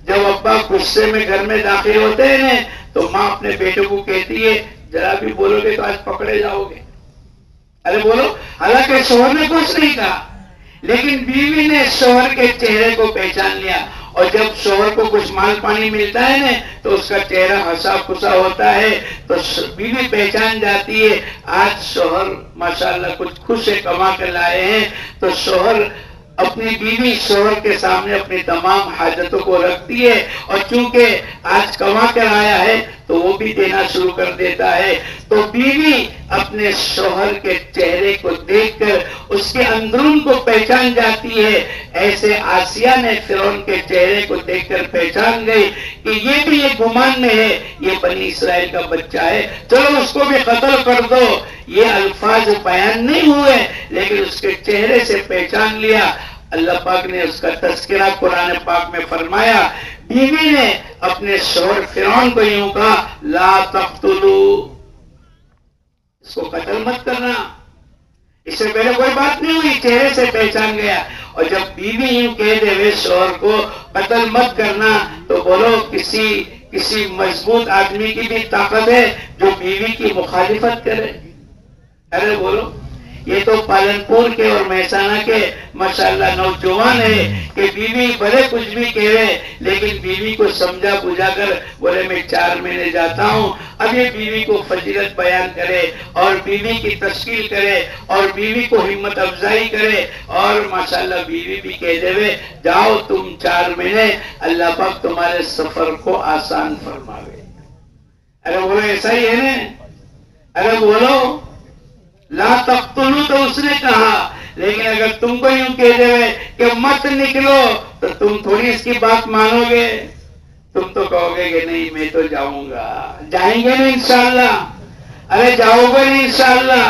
Speaker 2: جب ابا غصے میں گھر میں داخل ہوتے ہیں تو ماں اپنے بیٹے کو کہتی ہے ذرا بھی بولو گے تو آج پکڑے جاؤ گے. ارے بولو. حالانکہ شوہر نے کچھ نہیں کہا لیکن بیوی نے شوہر کے چہرے کو پہچان لیا. اور جب شوہر کو کچھ مال پانی ملتا ہے نا تو اس کا چہرہ ہنسا خوشا ہوتا ہے تو بیوی پہچان جاتی ہے آج شوہر ماشاءاللہ کچھ خوش ہے کما کر لائے ہیں. تو شوہر اپنی بیوی شوہر کے سامنے اپنی تمام حاجتوں کو رکھتی ہے اور چونکہ آج کما کر آیا ہے تو وہ بھی دینا شروع کر دیتا ہے. تو بیوی اپنے شوہر کے چہرے کو دیکھ کر اس کے اندرون کو پہچان جاتی ہے. ایسے آسیہ نے فرعون کے چہرے کو دیکھ کر پہچان گئی کہ یہ بھی ایک گمان میں ہے, یہ بنی اسرائیل کا بچہ ہے, چلو اس کو بھی قتل کر دو. یہ الفاظ بیان نہیں ہوئے لیکن اس کے چہرے سے پہچان لیا. اللہ پاک نے اس کا تذکرہ قرآن پاک میں فرمایا. بیوی نے اپنے شوہر فرعون کو یوں کہا لا تقتلوا, اس کو قتل مت کرنا. اس سے پہلے کوئی بات نہیں ہوئی, چہرے سے پہچان گیا. اور جب بیوی یوں کہہ دے ہوئے شوہر کو قتل مت کرنا تو بولو کسی مضبوط آدمی کی بھی طاقت ہے جو بیوی کی مخالفت کرے؟ ارے بولو. یہ تو پالنپور کے اور مہسانہ کے ماشاءاللہ نوجوان ہے کہ بیوی بھلے کچھ بھی کہے لیکن بیوی کو سمجھا بجھا کر بولے میں 4 مہینے جاتا ہوں. اب یہ بیوی کو فضیلت بیان کرے اور بیوی کی تشکیل کرے اور بیوی کو ہمت افزائی کرے اور ماشاءاللہ بیوی بھی کہہ دے جاؤ تم 4 مہینے, اللہ پاک تمہارے سفر کو آسان فرماوے. ارے بولو ایسا ہی ہے نا. ارے بولو لا تقتلوا تو اس نے کہا لیکن اگر تم کو یوں کہہ دے کہ مت نکلو تو تم تھوڑی اس کی بات مانو گے. تم تو کہو گے کہ نہیں میں تو جاؤں گا. جائیں گے نا انشاءاللہ. ارے جاؤ گے نا انشاءاللہ.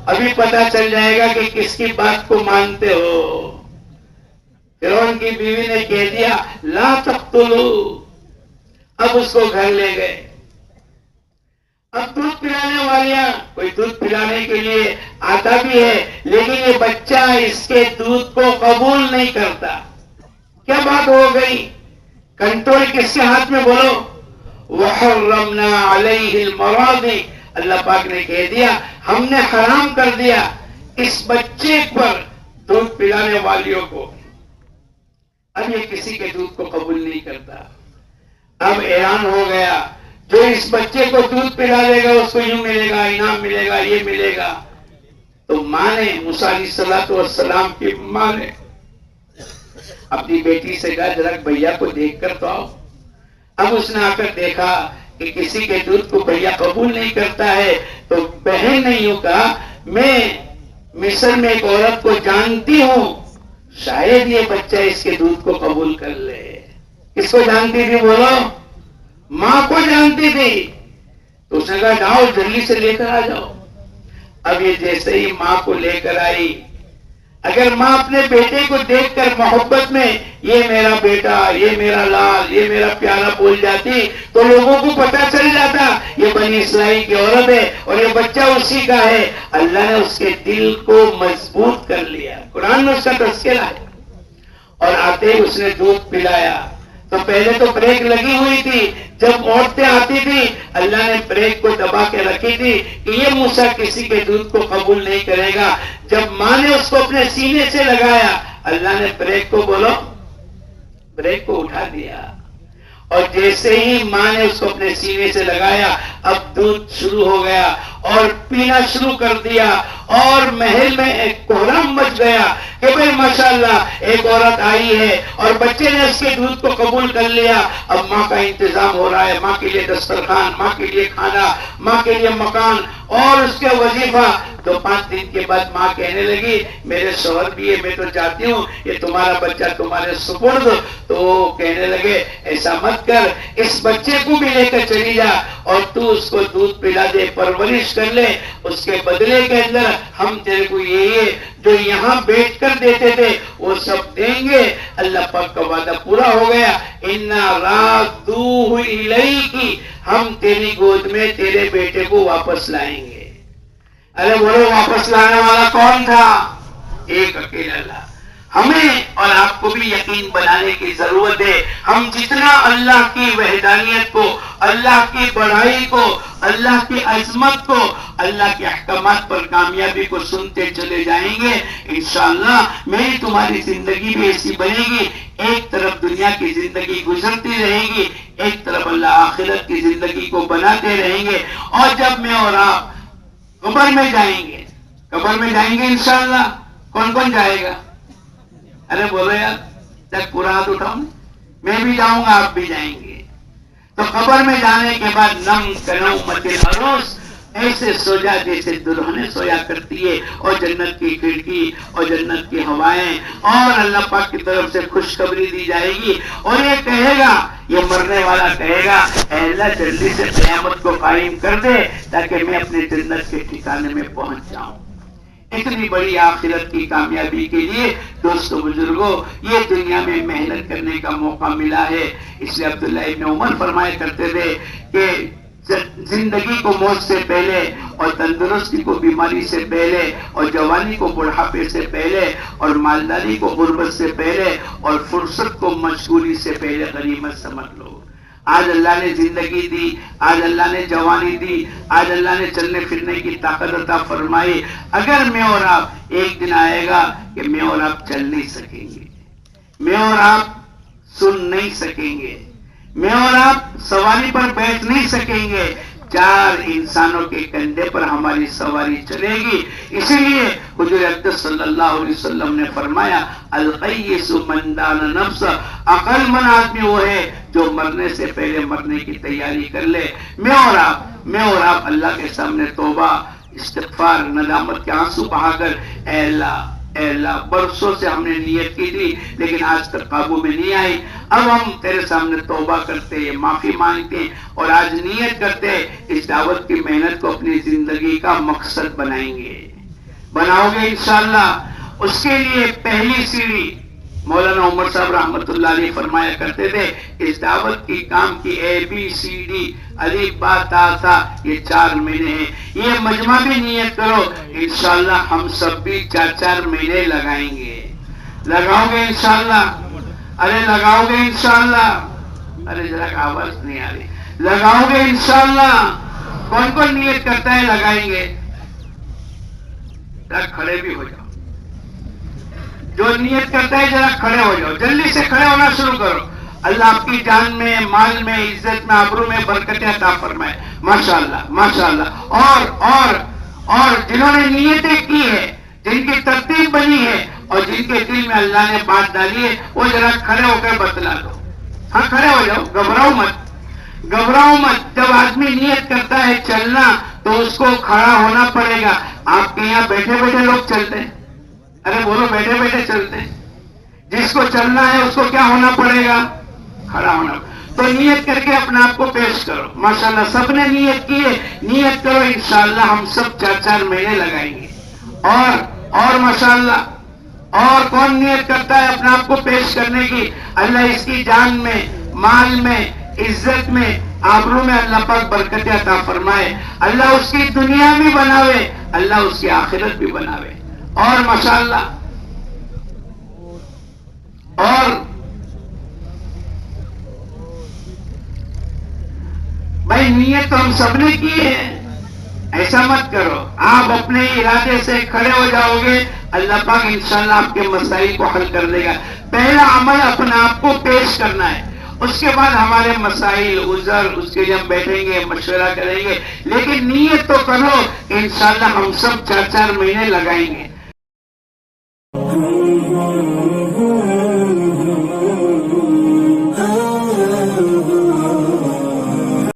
Speaker 2: ابھی پتا چل جائے گا کہ کس کی بات کو مانتے ہو. فرعون کی بیوی نے کہہ دیا لا تقتلوا. اب اس کو گھر لے گئے. اب دودھ پلانے والیاں کوئی دودھ پلانے کے لیے آتا بھی ہے لیکن یہ بچہ اس کے دودھ کو قبول نہیں کرتا. کیا بات ہو گئی؟ کنٹرول کس کے ہاتھ میں بولو؟ وحرمنا علیہ المراضع. اللہ پاک نے کہہ دیا ہم نے حرام کر دیا اس بچے پر دودھ پلانے والیوں کو. اب یہ کسی کے دودھ کو قبول نہیں کرتا. اب اعلان ہو گیا جو اس بچے کو دودھ پلا دے گا اس کو یوں ملے گا, انعام ملے گا, یہ ملے گا. تو ماں نے موسیٰ علیہ السلام کی ماں نے اپنی بیٹی سے کہا ذرا بھیا کو دیکھ کر تو آؤ. اب اس نے آ کر دیکھا کہ کسی کے دودھ کو بھیا قبول نہیں کرتا ہے تو بہن نے یوں کہا میں مصر میں ایک عورت کو جانتی ہوں, شاید یہ بچہ اس کے دودھ کو قبول کر لے. کس کو جانتی تھی بولو؟ ماں کو جانتی تھی. تو اس نے کہا جاؤ جلدی سے لے کر آ جاؤ. اب یہ جیسے ہی ماں کو لے کر آئی, اگر ماں اپنے بیٹے کو دیکھ کر محبت میں یہ میرا بیٹا, یہ میرا لال, یہ میرا پیارا بول جاتی تو لوگوں کو پتا چل جاتا یہ بنی اسرائیل کی عورت ہے اور یہ بچہ اسی کا ہے. اللہ نے اس کے دل کو مضبوط کر لیا. قرآن میں اس کا تذکرہ ہے. اور آتے ہی اس نے دودھ پلایا. تو پہلے تو بریک لگی ہوئی تھی, جب عورتیں آتی تھی اللہ نے بریک کو دبا کے رکھی تھی کہ یہ موسیٰ کسی کے دودھ کو قبول نہیں کرے گا. جب ماں نے اس کو اپنے سینے سے لگایا اللہ نے بریک کو بولو بریک کو اٹھا دیا. اور جیسے ہی ماں نے اس کو اپنے سینے سے لگایا اب دودھ شروع ہو گیا اور پینا شروع کر دیا. اور محل میں ایک کوہرام مچ گیا کہ بھئی ماشاءاللہ ایک عورت آئی ہے اور بچے نے اس کے دودھ کو قبول کر لیا. اب ماں کا انتظام ہو رہا ہے, ماں کے لیے دسترخوان, ماں کے لیے کھانا, ماں کے لیے مکان اور اس کے وظیفہ. 2-5 دن کے بعد ماں کہنے لگی میرے شوہر بھی ہے, میں تو چاہتی ہوں یہ تمہارا بچہ تمہارے سپرد. تو وہ کہنے لگے ایسا مت کر, اس بچے کو بھی لے کر چلی جا اور تو اس کو دودھ پلا دے, پرورش کر لے. اس کے بدلے کے اندر ہم تیرے کو یہ جو یہاں بیٹھ کر دیتے تھے وہ سب دیں گے. اللہ پاک کا وعدہ پورا ہو گیا. اِنَّا رَادُّوهُ إِلَيْكِ, ہم تیری گود میں تیرے بیٹے کو واپس لائیں گے. ارے بولو واپس لانے والا کون تھا؟ ایک اکیلا اللہ. ہمیں اور آپ کو بھی یقین بنانے کی ضرورت ہے. ہم جتنا اللہ کی وحدانیت کو، اللہ کی بڑائی کو، اللہ کی عظمت کو، اللہ کے احکامات پر کامیابی کو سنتے چلے جائیں گے، انشاءاللہ میری تمہاری زندگی بھی ایسی بنے گی. ایک طرف دنیا کی زندگی گزرتی رہے گی، ایک طرف اللہ آخرت کی زندگی کو بناتے رہیں گے. اور جب میں اور آپ قبر میں جائیں گے، قبر میں جائیں گے انشاءاللہ. کون کون جائے گا؟ ارے بولو یار، تک پورا ہاتھ اٹھاؤں. میں بھی جاؤں گا، آپ بھی جائیں گے. تو قبر میں جانے کے بعد نم کنومت العروس، ایسے سو جا جیسے دلہنیں سویا کرتی ہے، اور جنت کی کھڑکی اور جنت کی ہوائیں اور اللہ پاک کی طرف سے خوشخبری دی جائے گی. اور یہ کہے گا، یہ مرنے والا کہے گا، اے اللہ جلدی سے قیامت کو قائم کر دے تاکہ میں اپنے جنت کے ٹھکانے میں پہنچ جاؤں. اتنی بڑی آخرت کی کامیابی کے لیے دوستو بزرگوں، یہ دنیا میں محنت کرنے کا موقع ملا ہے. اس لیے عبداللہ ابن عمر فرمایا کرتے تھے کہ زندگی کو موت سے پہلے، اور تندرستی کو بیماری سے پہلے، اور جوانی کو بڑھاپے سے پہلے، اور مالداری کو غربت سے پہلے، اور فرصت کو مشغولی سے پہلے غنیمت سمجھ لو. آج اللہ نے زندگی دی، آج اللہ نے جوانی دی، آج اللہ نے چلنے پھرنے کی طاقت عطا فرمائی. اگر میں اور آپ، ایک دن آئے گا کہ میں اور آپ چل نہیں سکیں گے، میں اور آپ سن نہیں سکیں گے، میں اور آپ سواری پر بیٹھ نہیں سکیں گے. چار انسانوں کے کندھے پر ہماری سواری چلے گی. اسی لیے حضور اقدس صلی اللہ علیہ وسلم نے فرمایا، القیس من دان نفس، عقل مند آدمی وہ ہے جو مرنے سے پہلے مرنے کی تیاری کر لے. میں اور آپ اللہ کے سامنے توبہ، استغفار، ندامت کے آنسو بہا کر، اے اللہ برسوں سے ہم نے نیت کی تھی لیکن آج تک قابو میں نہیں آئی. اب ہم تیرے سامنے توبہ کرتے ہیں، معافی مانگتے ہیں، اور آج نیت کرتے ہیں اس دعوت کی محنت کو اپنی زندگی کا مقصد بنائیں گے. بناؤ گے انشاءاللہ. اس کے لیے پہلی سیڑھی مولانا عمر صاحب رحمت اللہ علیہ فرمایا کرتے تھے، اس دعوت کی کام کی ABCD الف با تا ثا، یہ 4 مہینے ہیں. یہ مجمع بھی نیت کرو، انشاءاللہ ہم سب بھی 4 مہینے لگائیں گے. لگاؤ گے انشاءاللہ؟ ارے لگاؤ گے انشاءاللہ؟ ارے ذرا آواز نہیں آ رہی. لگاؤ گے انشاءاللہ؟ کون کون نیت کرتا ہے لگائیں گے؟ ذرا کھڑے بھی ہو جاؤ. جو نیت کرتا ہے ذرا کھڑے ہو جاؤ، جلدی سے کھڑے ہونا شروع کرو. اللہ آپ کی جان میں، مال میں، عزت میں، آبرو میں برکتیں عطا فرمائے. ماشاءاللہ ماشاءاللہ. اور جنہوں نے نیتیں کی ہے، جن کی ترتیب بنی ہے اور جن کے دل میں اللہ نے بات ڈالی ہے، وہ ذرا کھڑے ہو کر بتلا دو. ہاں کھڑے ہو جاؤ، گھبراؤ مت. جب آدمی نیت کرتا ہے چلنا تو اس کو کھڑا ہونا پڑے گا. آپ کے یہاں بیٹھے بیٹھے لوگ چلتے ہیں. ارے بولو، بیٹھے بیٹھے چلتے ہیں. جس کو چلنا ہے اس کو کیا ہونا پڑے گا؟ کھڑا ہونا. تو نیت کر کے اپنے آپ کو پیش کرو. ماشاءاللہ سب نے نیت کی ہے، نیت کرو انشاءاللہ ہم سب 4 مہینے لگائیں گے. اور ماشاءاللہ، اور کون نیت کرتا ہے اپنے آپ کو پیش کرنے کی؟ اللہ اس کی جان میں، مال میں، عزت میں، آبرو میں اللہ پاک برکت عطا فرمائے. اللہ اس کی دنیا بھی بناوے، اللہ اس کی آخرت بھی بناوے. اور ماشاءاللہ، اور بھائی نیت تو ہم سب نے کی ہے، ایسا مت کرو. آپ اپنے ارادے سے کھڑے ہو جاؤ گے، اللہ پاک انشاءاللہ آپ کے مسائل کو حل کر دے گا. پہلا عمل اپنے آپ کو پیش کرنا ہے. اس کے بعد ہمارے مسائل، عذر، اس کے لیے ہم بیٹھیں گے، مشورہ کریں گے. لیکن نیت تو کرو، انشاءاللہ ہم سب 4 مہینے لگائیں گے.